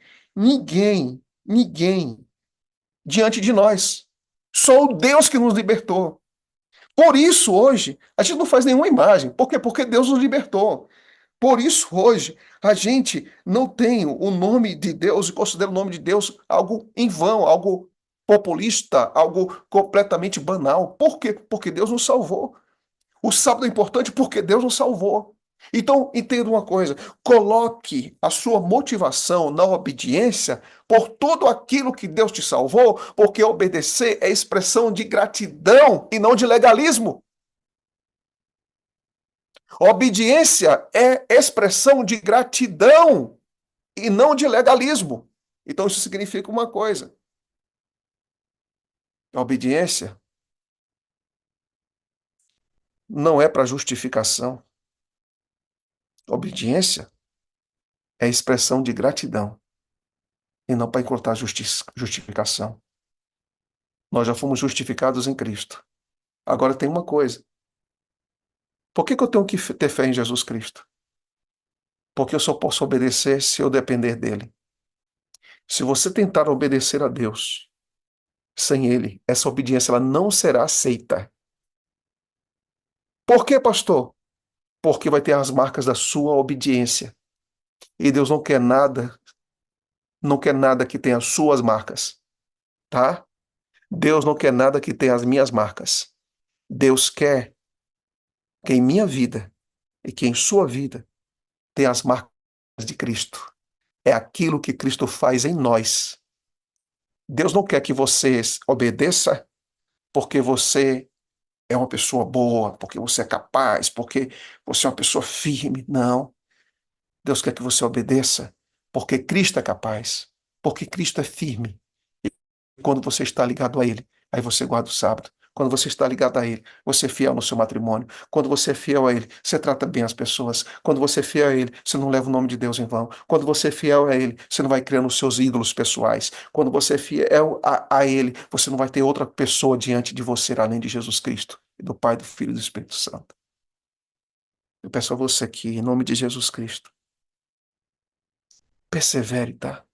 diante de nós. Só o Deus que nos libertou. Por isso, hoje, a gente não faz nenhuma imagem. Por quê? Porque Deus nos libertou. Por isso, hoje, a gente não tem o nome de Deus e considera o nome de Deus algo em vão, algo populista, algo completamente banal. Por quê? Porque Deus nos salvou. O sábado é importante porque Deus nos salvou. Então, entenda uma coisa: coloque a sua motivação na obediência por tudo aquilo que Deus te salvou, porque obedecer é expressão de gratidão e não de legalismo. Obediência é expressão de gratidão e não de legalismo. Então, isso significa uma coisa: a obediência não é para justificação. A obediência é expressão de gratidão e não para encurtar justificação. Nós já fomos justificados em Cristo. Agora tem uma coisa. Por que eu tenho que ter fé em Jesus Cristo? Porque eu só posso obedecer se eu depender dele. Se você tentar obedecer a Deus sem ele, essa obediência ela não será aceita. Por quê, pastor? Porque vai ter as marcas da sua obediência. E Deus não quer nada que tenha as suas marcas, tá? Deus não quer nada que tenha as minhas marcas. Deus quer que em minha vida e que em sua vida tenha as marcas de Cristo. É aquilo que Cristo faz em nós. Deus não quer que você obedeça porque você é uma pessoa boa, porque você é capaz, porque você é uma pessoa firme. Não. Deus quer que você obedeça porque Cristo é capaz, porque Cristo é firme. E quando você está ligado a Ele, aí você guarda o sábado. Quando você está ligado a Ele, você é fiel no seu matrimônio. Quando você é fiel a Ele, você trata bem as pessoas. Quando você é fiel a Ele, você não leva o nome de Deus em vão. Quando você é fiel a Ele, você não vai criando os seus ídolos pessoais. Quando você é fiel a Ele, você não vai ter outra pessoa diante de você além de Jesus Cristo, e do Pai, do Filho e do Espírito Santo. Eu peço a você que, em nome de Jesus Cristo, persevere, tá?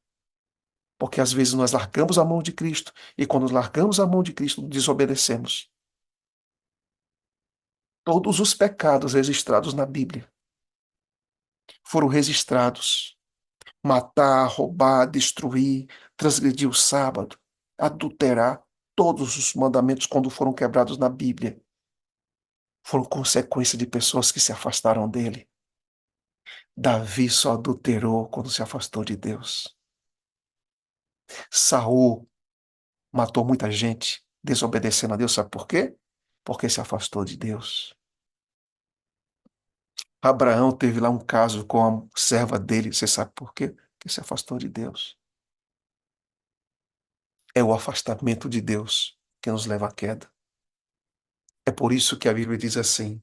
Porque às vezes nós largamos a mão de Cristo, e quando largamos a mão de Cristo, desobedecemos. Todos os pecados registrados na Bíblia foram registrados. Matar, roubar, destruir, transgredir o sábado, adulterar, todos os mandamentos, quando foram quebrados na Bíblia, foram consequência de pessoas que se afastaram dele. Davi só adulterou quando se afastou de Deus. Saul matou muita gente, desobedecendo a Deus. Sabe por quê? Porque se afastou de Deus. Abraão teve lá um caso com a serva dele. Você sabe por quê? Porque se afastou de Deus. É o afastamento de Deus que nos leva à queda. É por isso que a Bíblia diz assim: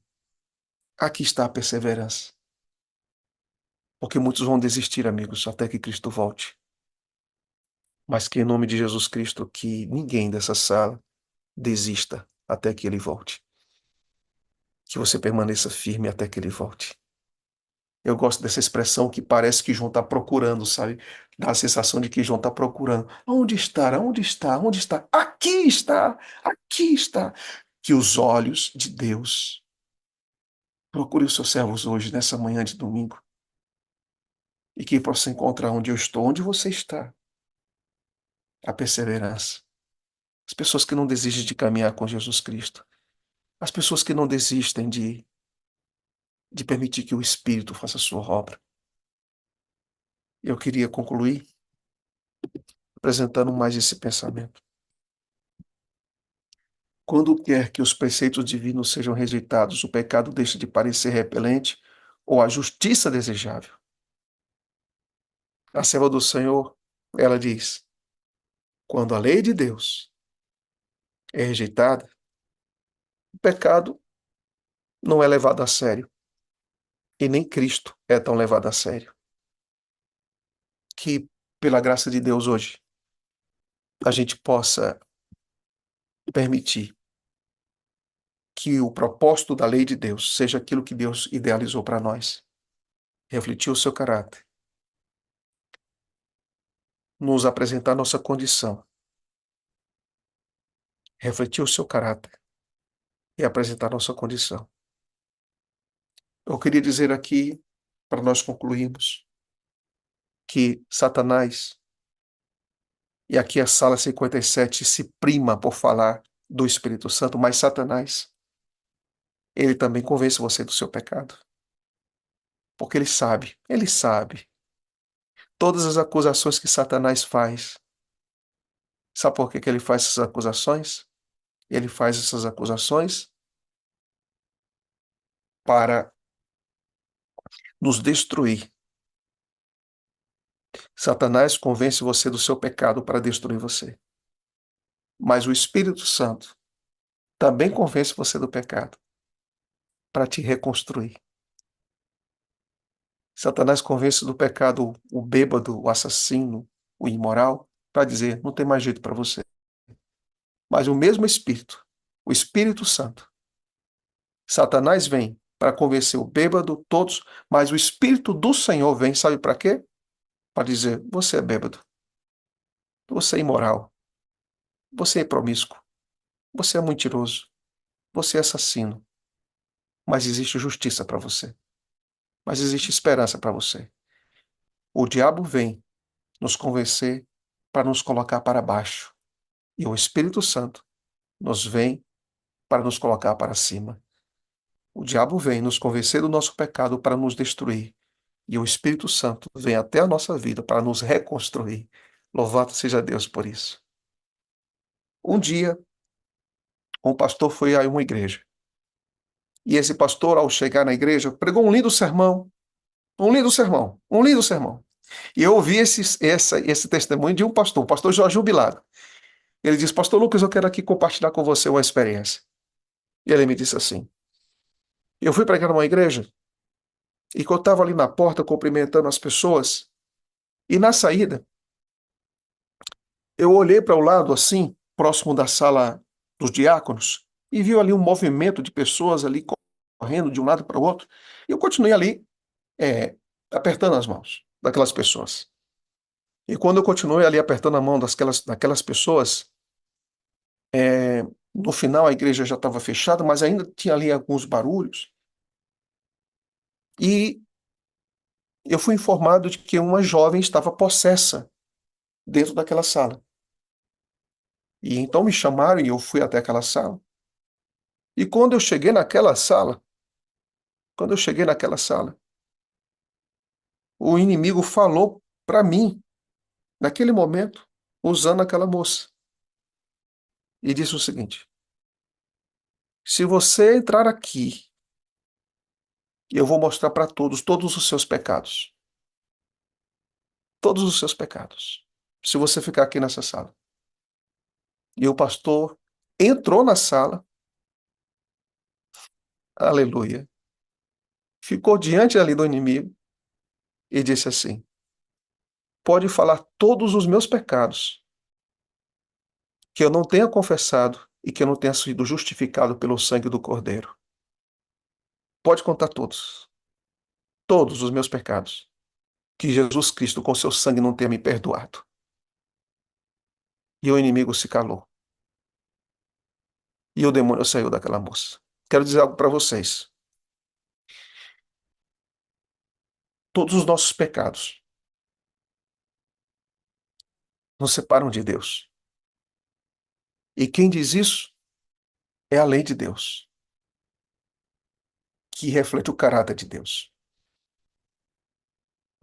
aqui está a perseverança. Porque muitos vão desistir, amigos, até que Cristo volte. Mas que em nome de Jesus Cristo, que ninguém dessa sala desista até que ele volte. Que você permaneça firme até que ele volte. Eu gosto dessa expressão que parece que João está procurando, sabe? Dá a sensação de que João está procurando. Onde está? Onde está? Onde está? Aqui está! Aqui está! Que os olhos de Deus procure os seus servos hoje, nessa manhã de domingo, e que possa encontrar onde eu estou, onde você está. A perseverança. As pessoas que não desistem de caminhar com Jesus Cristo. As pessoas que não desistem de permitir que o Espírito faça a sua obra. Eu queria concluir apresentando mais esse pensamento. Quando quer que os preceitos divinos sejam rejeitados, o pecado deixa de parecer repelente ou a justiça desejável. A serva do Senhor, ela diz, quando a lei de Deus é rejeitada, o pecado não é levado a sério. E nem Cristo é tão levado a sério. Que, pela graça de Deus hoje, a gente possa permitir que o propósito da lei de Deus seja aquilo que Deus idealizou para nós. Refletir o seu caráter. Nos apresentar nossa condição. Refletir o seu caráter. E apresentar nossa condição. Eu queria dizer aqui, para nós concluirmos, que Satanás, e aqui a sala 57 se prima por falar do Espírito Santo, mas Satanás, ele também convence você do seu pecado. Porque ele sabe todas as acusações que Satanás faz. Sabe por que que ele faz essas acusações? Ele faz essas acusações para nos destruir. Satanás convence você do seu pecado para destruir você. Mas o Espírito Santo também convence você do pecado para te reconstruir. Satanás convence do pecado o bêbado, o assassino, o imoral, para dizer, não tem mais jeito para você. Mas o mesmo Espírito, o Espírito Santo, Satanás vem para convencer o bêbado, todos, mas o Espírito do Senhor vem, sabe para quê? Para dizer, você é bêbado, você é imoral, você é promíscuo, você é mentiroso, você é assassino, mas existe justiça para você, mas existe esperança para você. O diabo vem nos convencer para nos colocar para baixo, e o Espírito Santo nos vem para nos colocar para cima. O diabo vem nos convencer do nosso pecado para nos destruir, e o Espírito Santo vem até a nossa vida para nos reconstruir. Louvado seja Deus por isso. Um dia, um pastor foi a uma igreja. E esse pastor, ao chegar na igreja, pregou um lindo sermão. Um lindo sermão. Um lindo sermão. E eu ouvi esse testemunho de um pastor, o pastor Jorge Jubilado. Ele disse, pastor Lucas, eu quero aqui compartilhar com você uma experiência. E ele me disse assim, eu fui pregar numa igreja, e quando eu estava ali na porta cumprimentando as pessoas, e na saída, eu olhei para o lado, assim, próximo da sala dos diáconos, e vi ali um movimento de pessoas ali correndo de um lado para o outro. E eu continuei ali, apertando as mãos daquelas pessoas. E quando eu continuei ali apertando a mão daquelas pessoas, no final a igreja já estava fechada, mas ainda tinha ali alguns barulhos. E eu fui informado de que uma jovem estava possessa dentro daquela sala. E então me chamaram e eu fui até aquela sala. E quando eu cheguei naquela sala, o inimigo falou para mim, naquele momento, usando aquela moça. E disse o seguinte: se você entrar aqui, eu vou mostrar para todos os seus pecados. Todos os seus pecados. Se você ficar aqui nessa sala. E o pastor entrou na sala aleluia, ficou diante ali do inimigo e disse assim: pode falar todos os meus pecados, que eu não tenha confessado e que eu não tenha sido justificado pelo sangue do Cordeiro. Pode contar todos, todos os meus pecados, que Jesus Cristo com seu sangue não tenha me perdoado. E o inimigo se calou. E o demônio saiu daquela moça. Quero dizer algo para vocês. Todos os nossos pecados nos separam de Deus. E quem diz isso é a lei de Deus, que reflete o caráter de Deus.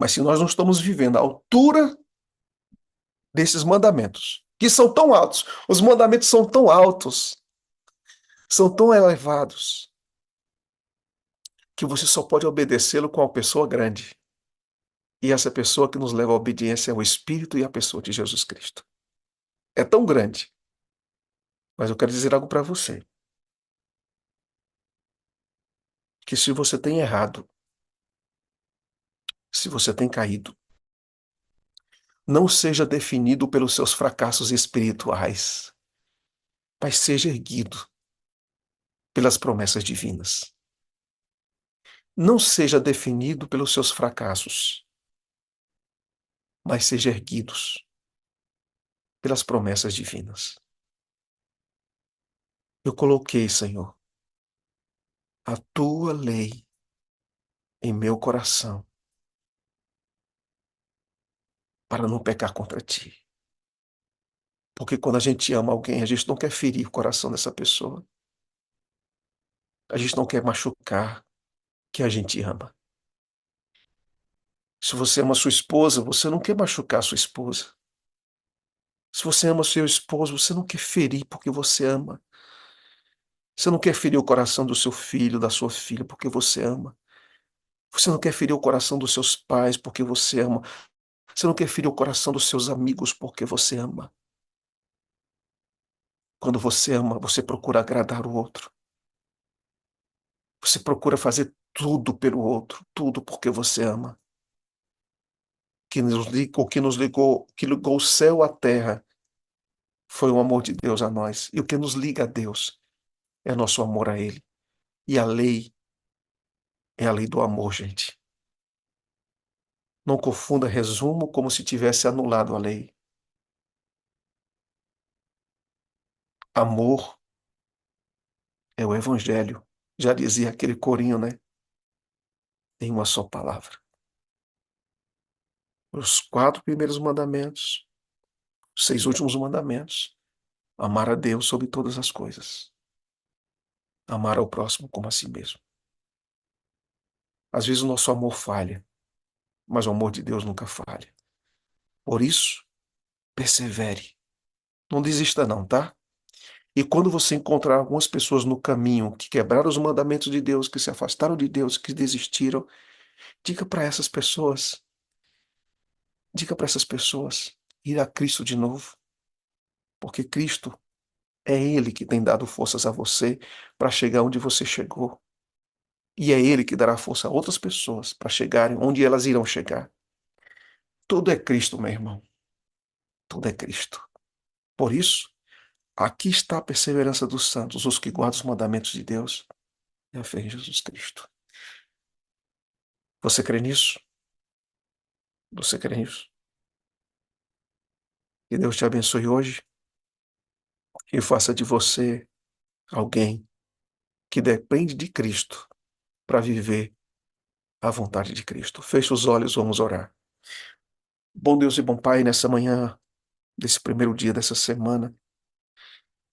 Mas se nós não estamos vivendo à altura desses mandamentos, que são tão altos, os mandamentos são tão altos, são tão elevados, que você só pode obedecê-lo com uma pessoa grande. E essa pessoa que nos leva à obediência é o Espírito e a pessoa de Jesus Cristo. É tão grande. Mas eu quero dizer algo para você. Que se você tem errado, se você tem caído, não seja definido pelos seus fracassos espirituais, mas seja erguido pelas promessas divinas. Não seja definido pelos seus fracassos, mas seja erguidos pelas promessas divinas. Eu coloquei, Senhor, a tua lei em meu coração para não pecar contra ti. Porque quando a gente ama alguém, a gente não quer ferir o coração dessa pessoa. A gente não quer machucar que a gente ama. Se você ama sua esposa, você não quer machucar sua esposa. Se você ama seu esposo, você não quer ferir porque você ama. Você não quer ferir o coração do seu filho, da sua filha, porque você ama. Você não quer ferir o coração dos seus pais porque você ama. Você não quer ferir o coração dos seus amigos porque você ama. Quando você ama, você procura agradar o outro. Você procura fazer tudo pelo outro, tudo porque você ama. Que ligou o céu à terra foi o amor de Deus a nós. E o que nos liga a Deus é nosso amor a Ele. E a lei é a lei do amor, gente. Não confunda resumo como se tivesse anulado a lei. Amor é o evangelho. Já dizia aquele corinho, né? Em uma só palavra. Os 4 primeiros mandamentos, os 6 últimos mandamentos. Amar a Deus sobre todas as coisas. Amar ao próximo como a si mesmo. Às vezes o nosso amor falha, mas o amor de Deus nunca falha. Por isso, persevere. Não desista não, tá? E quando você encontrar algumas pessoas no caminho que quebraram os mandamentos de Deus, que se afastaram de Deus, que desistiram, diga para essas pessoas, diga para essas pessoas ir a Cristo de novo, porque Cristo é Ele que tem dado forças a você para chegar onde você chegou. E é Ele que dará força a outras pessoas para chegarem onde elas irão chegar. Tudo é Cristo, meu irmão. Tudo é Cristo. Por isso, aqui está a perseverança dos santos, os que guardam os mandamentos de Deus e a fé em Jesus Cristo. Você crê nisso? Você crê nisso? Que Deus te abençoe hoje e faça de você alguém que depende de Cristo para viver a vontade de Cristo. Feche os olhos, vamos orar. Bom Deus e bom Pai, nessa manhã, desse primeiro dia dessa semana,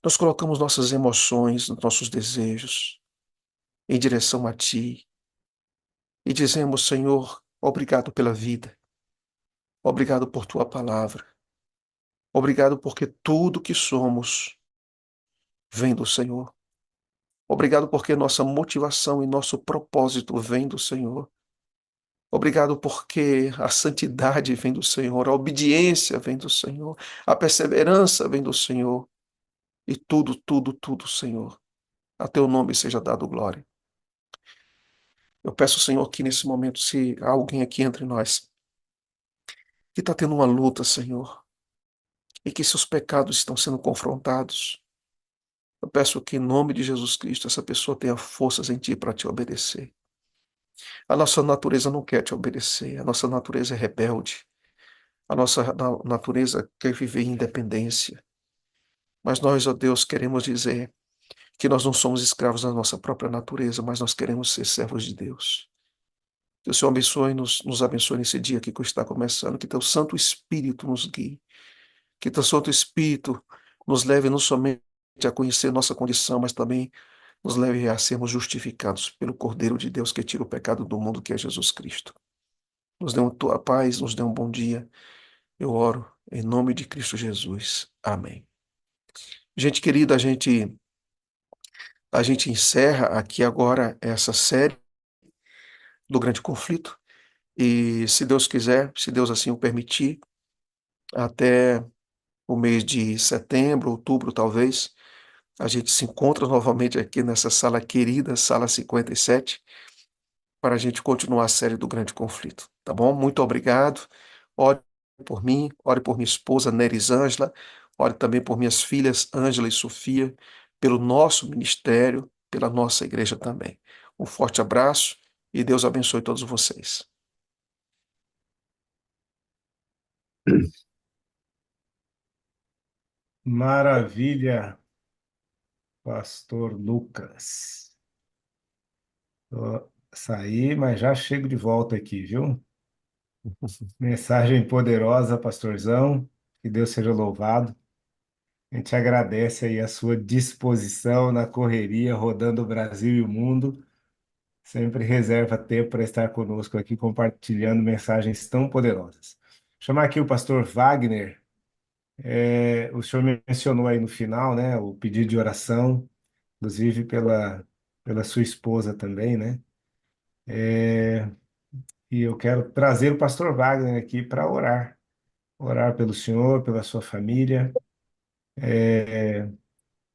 nós colocamos nossas emoções, nossos desejos em direção a Ti e dizemos, Senhor, obrigado pela vida, obrigado por Tua palavra, obrigado porque tudo que somos vem do Senhor. Obrigado porque nossa motivação e nosso propósito vem do Senhor. Obrigado porque a santidade vem do Senhor, a obediência vem do Senhor, a perseverança vem do Senhor. E tudo, tudo, tudo, Senhor. A teu nome seja dado glória. Eu peço, Senhor, que nesse momento, se há alguém aqui entre nós que está tendo uma luta, Senhor, e que seus pecados estão sendo confrontados, eu peço que, em nome de Jesus Cristo, essa pessoa tenha forças em Ti para te obedecer. A nossa natureza não quer te obedecer, a nossa natureza é rebelde, a nossa natureza quer viver em independência. Mas nós, ó Deus, queremos dizer que nós não somos escravos da nossa própria natureza, mas nós queremos ser servos de Deus. Que o Senhor abençoe, nos abençoe nesse dia aqui que está começando, que Teu Santo Espírito nos guie, que Teu Santo Espírito nos leve não somente a conhecer nossa condição, mas também nos leve a sermos justificados pelo Cordeiro de Deus que tira o pecado do mundo, que é Jesus Cristo. Nos dê uma tua paz, nos dê um bom dia. Eu oro em nome de Cristo Jesus. Amém. Gente querida, a gente encerra aqui agora essa série do Grande Conflito. E se Deus quiser, se Deus assim o permitir, até o mês de setembro, outubro talvez, a gente se encontra novamente aqui nessa sala querida, sala 57, para a gente continuar a série do Grande Conflito. Tá bom? Muito obrigado. Ore por mim, ore por minha esposa Nerisângela, ore também por minhas filhas Ângela e Sofia, pelo nosso ministério, pela nossa igreja também. Um forte abraço e Deus abençoe todos vocês. Maravilha, Pastor Lucas. Saí, mas já chego de volta aqui, viu? Mensagem poderosa, pastorzão. Que Deus seja louvado. A gente agradece aí a sua disposição na correria, rodando o Brasil e o mundo. Sempre reserva tempo para estar conosco aqui, compartilhando mensagens tão poderosas. Chamar aqui o pastor Wagner. O senhor mencionou aí no final, né, o pedido de oração, inclusive pela sua esposa também, né? E eu quero trazer o pastor Wagner aqui para orar pelo senhor, pela sua família,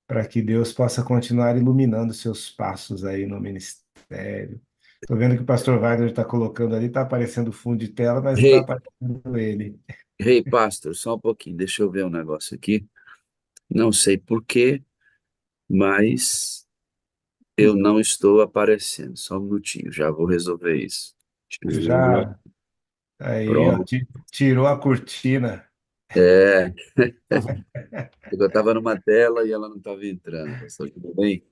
para que Deus possa continuar iluminando seus passos aí no ministério. Estou vendo que o pastor Wagner está colocando ali, está aparecendo o fundo de tela, mas não está Rei, aparecendo ele. rei, pastor, só um pouquinho, deixa eu ver um negócio aqui. Não sei por quê, mas eu não estou aparecendo. Só um minutinho, já vou resolver isso. Tira, Já aí, ó, pronto. tirou a cortina. É, eu estava numa tela e ela não estava entrando, pastor, tudo bem?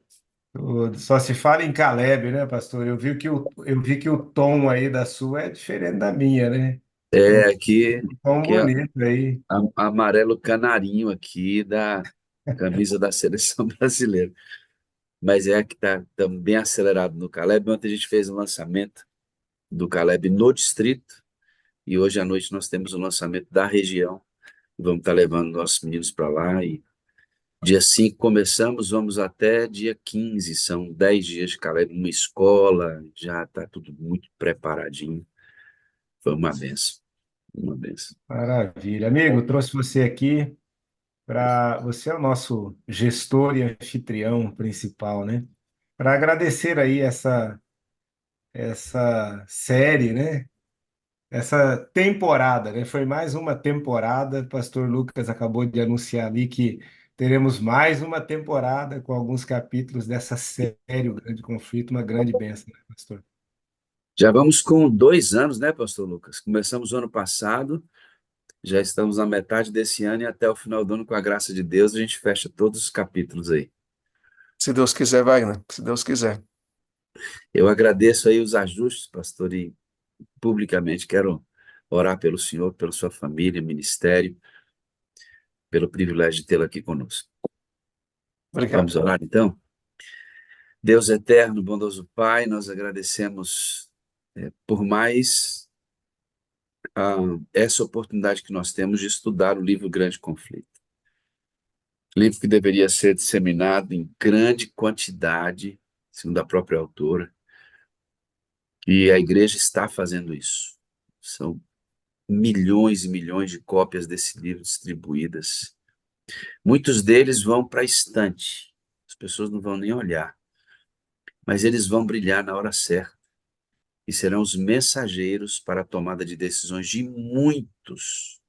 Só se fala em Caleb, né, pastor? Eu vi que o tom aí da sua é diferente da minha, né? É É, um aqui, tom aqui é bonito aí. amarelo canarinho aqui da camisa da seleção brasileira. Mas é que está bem acelerado no Caleb. Ontem a gente fez o lançamento do Caleb no distrito. E hoje à noite nós temos o lançamento da região. Vamos estar levando nossos meninos para lá. E dia 5 começamos, vamos até dia 15. São 10 dias de Caleb, uma escola, já está tudo muito preparadinho. Foi uma benção, uma benção. Maravilha. Amigo, trouxe você aqui para. Você é o nosso gestor e anfitrião principal, né? Para agradecer aí essa série, né? Essa temporada, né? Foi mais uma temporada. O pastor Lucas acabou de anunciar ali que teremos mais uma temporada com alguns capítulos dessa série, O Grande Conflito, uma grande bênção, né, pastor? Já vamos com 2 anos, né, Pastor Lucas? Começamos o ano passado, já estamos na metade desse ano e até o final do ano, com a graça de Deus, a gente fecha todos os capítulos aí. Se Deus quiser, Wagner, se Deus quiser. Eu agradeço aí os ajustes, pastor, e publicamente quero orar pelo senhor, pela sua família, ministério, pelo privilégio de tê-lo aqui conosco. Vamos Obrigado. orar então? Deus eterno, bondoso Pai, nós agradecemos por mais essa oportunidade que nós temos de estudar o livro Grande Conflito. Livro que deveria ser disseminado em grande quantidade, segundo a própria autora, e a igreja está fazendo isso. São milhões e milhões de cópias desse livro distribuídas. Muitos deles vão para a estante, as pessoas não vão nem olhar, mas eles vão brilhar na hora certa. e serão os mensageiros para a tomada de decisões de muitos,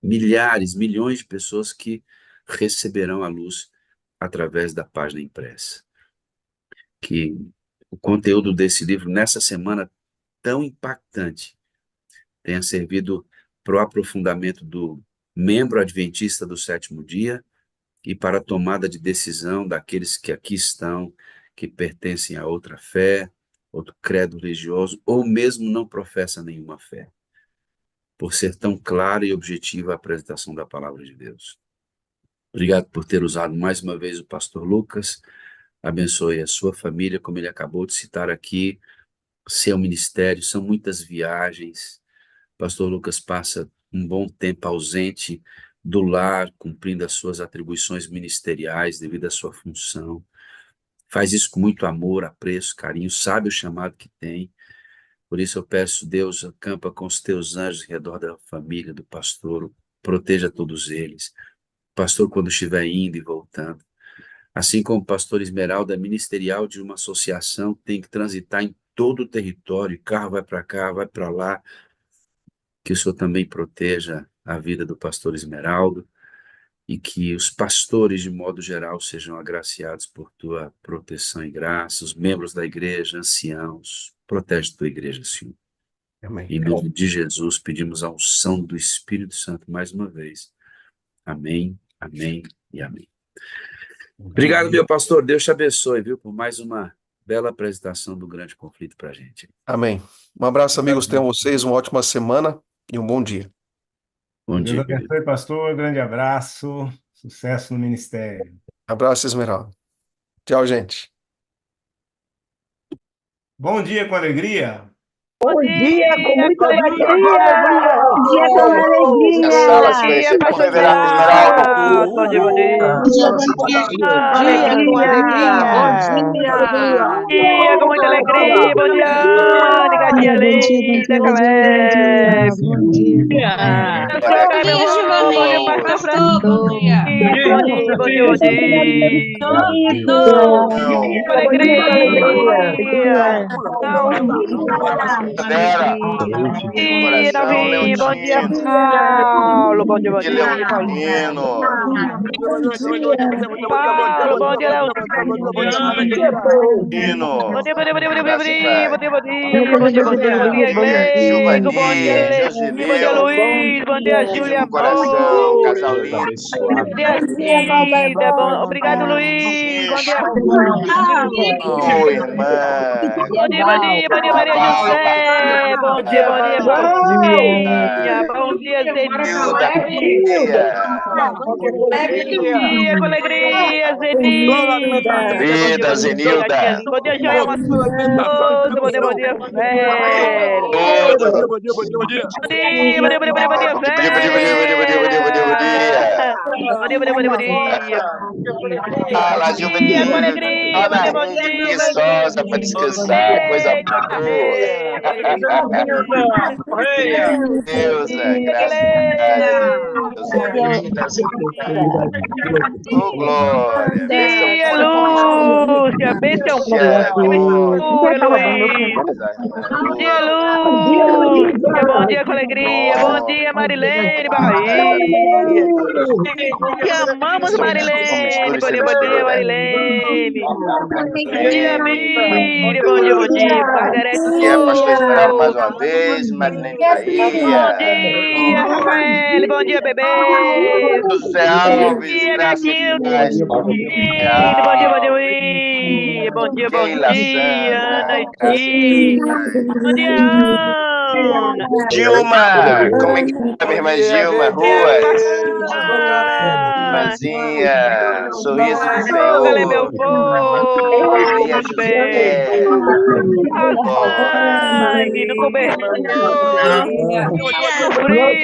milhares, milhões de pessoas que receberão a luz através da página impressa. Que o conteúdo desse livro, nessa semana tão impactante, tenha servido para o aprofundamento do membro adventista do sétimo dia e para a tomada de decisão daqueles que aqui estão, que pertencem a outra fé, outro credo religioso, ou mesmo não professam nenhuma fé, por ser tão clara e objetiva a apresentação da palavra de Deus. Obrigado por ter usado mais uma vez o pastor Lucas, abençoe a sua família, como ele acabou de citar aqui, seu ministério, são muitas viagens. Pastor Lucas passa um bom tempo ausente do lar, cumprindo as suas atribuições ministeriais devido à sua função. Faz isso com muito amor, apreço, carinho, sabe o chamado que tem. Por isso eu peço, Deus, acampa com os teus anjos ao redor da família do pastor, proteja todos eles. Pastor, quando estiver indo e voltando. Assim como o pastor Esmeralda, ministerial de uma associação, tem que transitar em todo o território, carro vai para cá, vai para lá, que o Senhor também proteja a vida do pastor Esmeraldo e que os pastores, de modo geral, sejam agraciados por tua proteção e graça, os membros da igreja, anciãos, protege tua igreja, Senhor. Amém. Em nome de Jesus, pedimos a unção do Espírito Santo mais uma vez. Amém, amém e amém. Obrigado, meu pastor. Deus te abençoe, viu, por mais uma bela apresentação do grande conflito para a gente. Amém. Um abraço, amigos. Tenham vocês uma ótima semana e um bom dia. Bom Deus dia, querido. abençoe, pastor. Grande abraço. Sucesso no ministério. Abraço, Esmeralda. Tchau, gente. Bom dia com alegria. Bom dia, com muita alegria. Bom dia com alegria. Sala silêncio com o reverendo Esmeralda. Bom dia, bom dia. Dia com alegria. Bom dia com muita alegria. Bom dia, Anne, gatinha linda, Caleb. Bom dia. Eu sou a Caleb, bom dia, pastor Francisco. Bom dia, bom dia, bom dia. Com alegria. Vera, E Davi, bom dia, Paulo. Bom dia, bom dia. Leontino. Paulo, bom dia, Leontino. Nino. Bom dia, bom dia, bom dia, bom dia, bom dia, bom dia, bom dia, bom dia, bom dia, Gleico, bom dia, Leite, bom dia, Luiz, bom dia, Júlia, Coração, casal lindo. bom dia, Cida, obrigado, Luiz, bom dia, Ô, irmã. bom dia, bom dia, bom dia, Maria José, bom dia, Paulinha, bom dia, Hilda Zenilda, bom dia, com alegria, Zenilda, Vida, Zenilda. bom dia, Joel Matoso, bom dia, Fé. Tudo. Bom dia, bom dia, Fé. Bom dia. Fala, Gilberto. Com alegria, bom dia. Preguiçosa pra descansar, coisa boa. Deus, graças a Deus. Ô, glória. Dia, Lúcia, bênção. Dia, Lúcia, bom dia com alegria. Bom dia, Marilene, Bahia. Te amamos, Marilene. Bom dia, Marilene. Bom dia, Miriam. Bom dia, Margarete. Que é pastor Esmeralda mais uma vez, Marilene Bahia. Bom dia, Rafael. Bom dia, bebê. José Alves, graças a Deus. Bom dia, Ana e bom dia, Ana. Dilma, como é que tá, minha irmã Dilma? Ruas, irmãzinha, sorriso do Senhor. Maria José. Sangue no cobertor.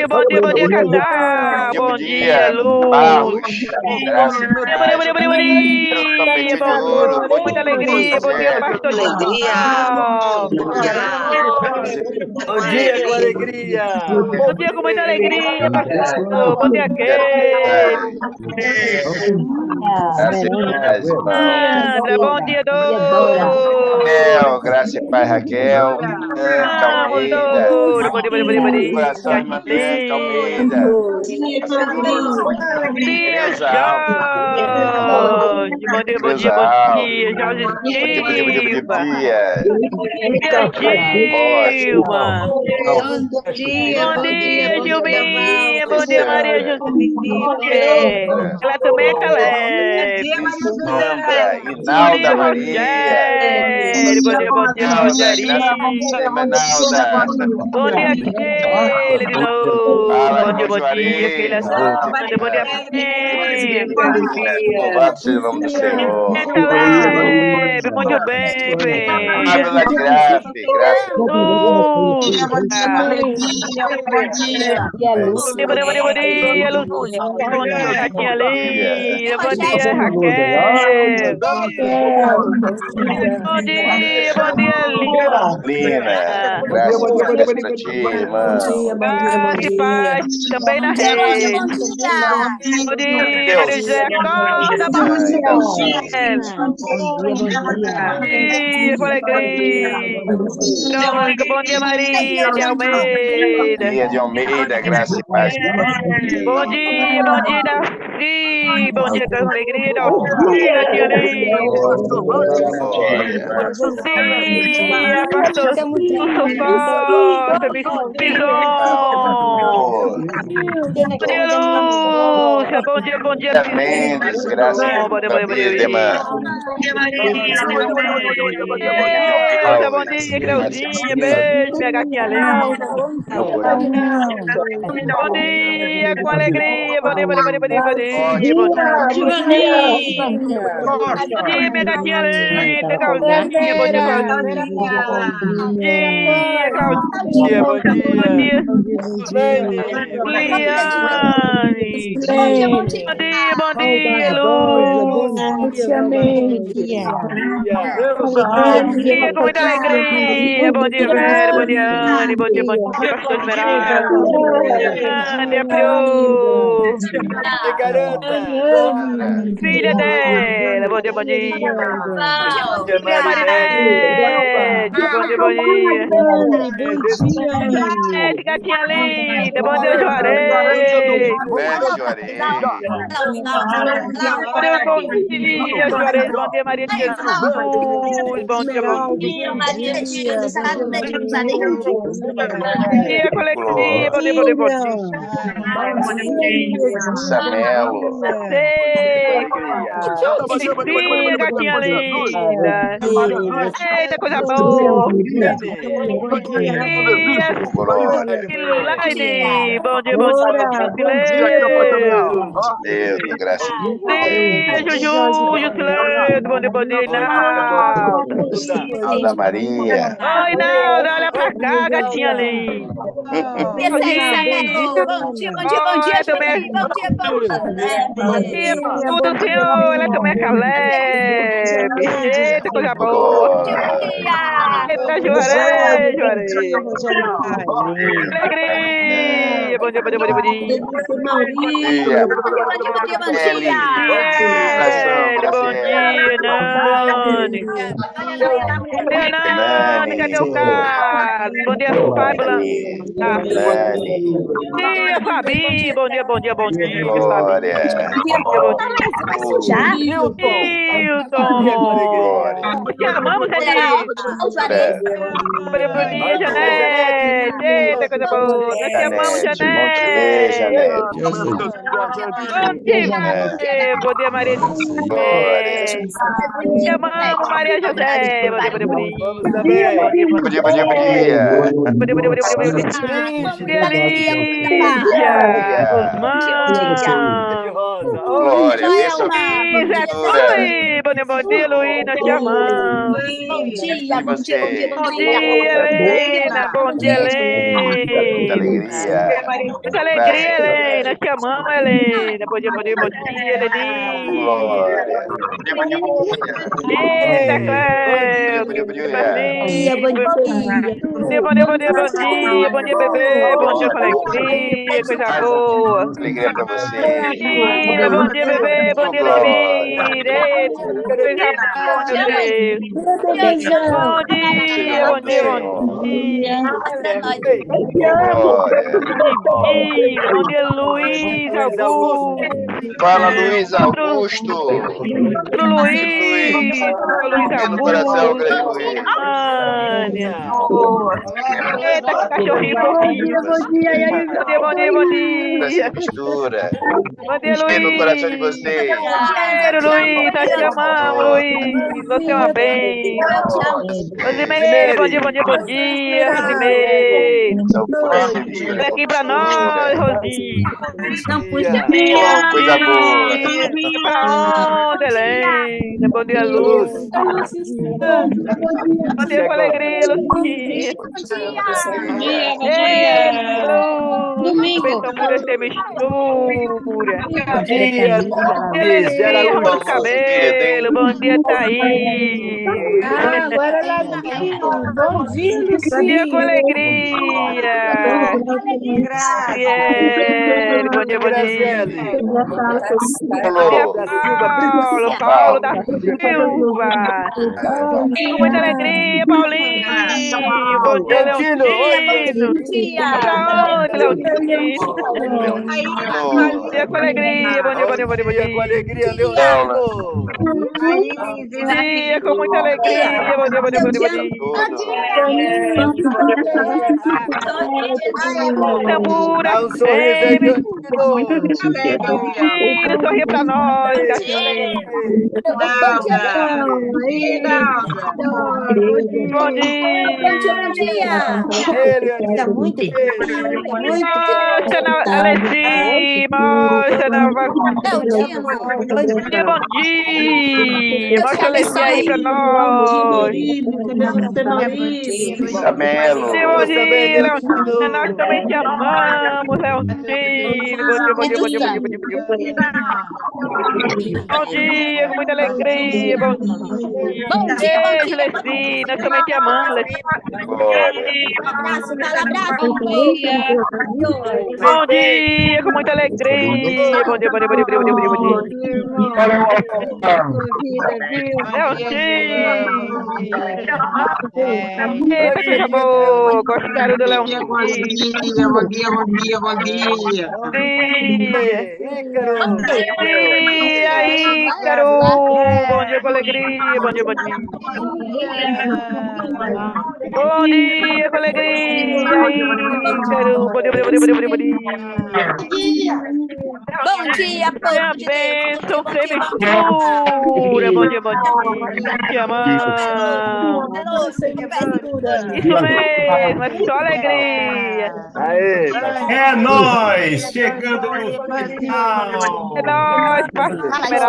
Bom dia, Casar. Bom dia, Lu. Barros, graças a Deus. Muita alegria. Bom dia, pastor. Bom dia com alegria. Bom dia com muita alegria, pastor. Bom dia, Kate. Graça e paz, irmão. Sandra, bom dia, Dora. Raquel, graça e paz, Raquel. Bianca Almeida. Dora, bom dia, bom dia. Coração, irmã Bianca Almeida. Dia, Creuza Alves. Jorge, bom dia, Creuza Alves. Jorge Silva. Dia. Dilma. Bom dia, Gilminha, bom dia, Maria José. Ela também é leve. Sandra, Inalda Maria. Bom dia, Rogerinho. Inalda. Bom dia, Sheila, de novo. Bom dia, filha Santa. Bom dia, Patinha. Louvado seja o nome do Senhor. Leve, muito bem, bem. Fábula de graça, graça. Bom dia, Lúcia. Bom dia, Catinha linda. Bom dia, Raquel. Bom dia, Lina. Lina, graça e paz pra ti, irmã. Graça e paz também na rede. Bom dia, Maria José Costa. Bom dia, com alegria. Crônica, bom dia, Maria de Almeida. Maria de Almeida, graça e paz. Bom dia, Davi. Bom dia, com alegria. Tia Bom dia, pastor Sulso Costa, Bison. Bom dia, Lúcia. Bom dia, Mendes, graça e paz, irmã. Bom dia, Creuzinha. Beijo, minha gatinha linda. Bom dia, com alegria. Bom dia. Bom dia, minha gatinha linda, Claudinha. Bom dia, Claudinha. Bom dia. Liane. Bom dia, Lúcia. Com muita alegria. Bom dia, Vera. Bom dia, Anne. Bom dia, pastor Esmeralda. Anne, Priu. Filha dela. Bom dia. Bom dia, Marinete. Bom dia. Gatinha linda. Bom dia, Juarez. Beijo, Juarez. Juarez. Bom dia, Maria de Jesus. Bom dia. Maria de Jesus, Santa Jerusalém. Bom dia, coletiva. Bom dia. Samelo. Sim, gatinha linda. Eita, coisa boa. Laine, bom dia. Deus, graça. Juju, bom dia, Inalda. Alda Maria. Oi, Inalda, olha pra cá, gatinha linda. Bom dia. Tudo, senhor, ela também é Caleb. Eita, coisa boa. Eita, Juarez. Alegria. Bom dia. Bom dia, Nani. Nani, cadê o cara? Bom dia, Fábula. Bom dia, Fabi. Bom dia, Fabi. Hilton. Te amamos, Janete. Bom dia, Janete. Eita, coisa boa. Nós te amamos, Janete. Bom dia, Maria José. Te amamos, Maria José. Bom dia. Glória, bom dia, Luiz, nós te amamos. Bom dia, Helena. Bom dia, Helena. muita alegria. Muita alegria, Helena. Te amamos, Helena. Bom dia, Heleninha. Glória. Bom dia, bom dia. Eita, Cléo. Bom dia, bom dia. Bom dia, bebê. Bom dia, com alegria. Coisa boa. Alegria pra você. Bom dia, bebê. Bom dia, Levira. Eita, coisa boa, meu Deus. Bom dia, bom dia, bom dia. Glória. Bom dia, Luiz Augusto. Fala, Luiz Augusto. Pro Luiz No coração, Augusto. grande Luiz. Ania. Eita, que cachorrinho fofinho. Bom dia. Essa mistura. Bom dia, Cheio no coração de Luiz. vocês. Cheiro, Luiz. Nós te amamos, Luiz. Você é uma bênção. Rosimei, bom dia. Rosimei. São positivo. Vem aqui pra nós, Rosinha. Oh, coisa boa. Pra onde, Helena? Bom dia, Luz. Bom dia com alegria, Lucinha. Ei, Luz. Pensou por essa mistura. Bom dia, Luiz. Era Ei, Luz. do cabelo. Bom dia, Thaís. Agora ela bom dia, Bom dia com alegria. Ariel, bom dia. Graziele. Bom dia, Paulo da Silva. Com muita alegria, Paulinho. Bom dia, Leontino. Pra onde, Leontino? Bom dia com alegria. Bom dia. Bom dia com alegria, Leonardo. Bom dia com muita alegria. Bom dia. Tambura. Dá um sorriso aí, Leontino. Sorria pra nós, cachorrinho. Bom dia. Tá muito Mostra na Alessi, mostra na Bom dia. Mostra a Alessi aí pra nós. Camelo. Bom dia, Leontino. Nós também te amamos, Leontino. Bom dia. Bom dia, com muita alegria. Bom dia. Beijo, Alessi. Nós também te amamos, Alessi. Bom dia, com muita alegria. Bom dia. Eita, coisa boa. Gostaram do Leontino? Bom dia. E aí, Ícaro? Bom dia com alegria. Bom dia. Bom dia com alegria. Ícaro. Bom dia. Bom dia, povo Minha de Deus. bênção sem mistura. Bom dia. Te amamos. Isso mesmo, é só alegria. Aê. É nós chegando no final. É nóis, parceiro.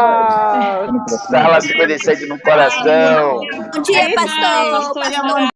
Sala 57 no coração. Bom dia, pastor.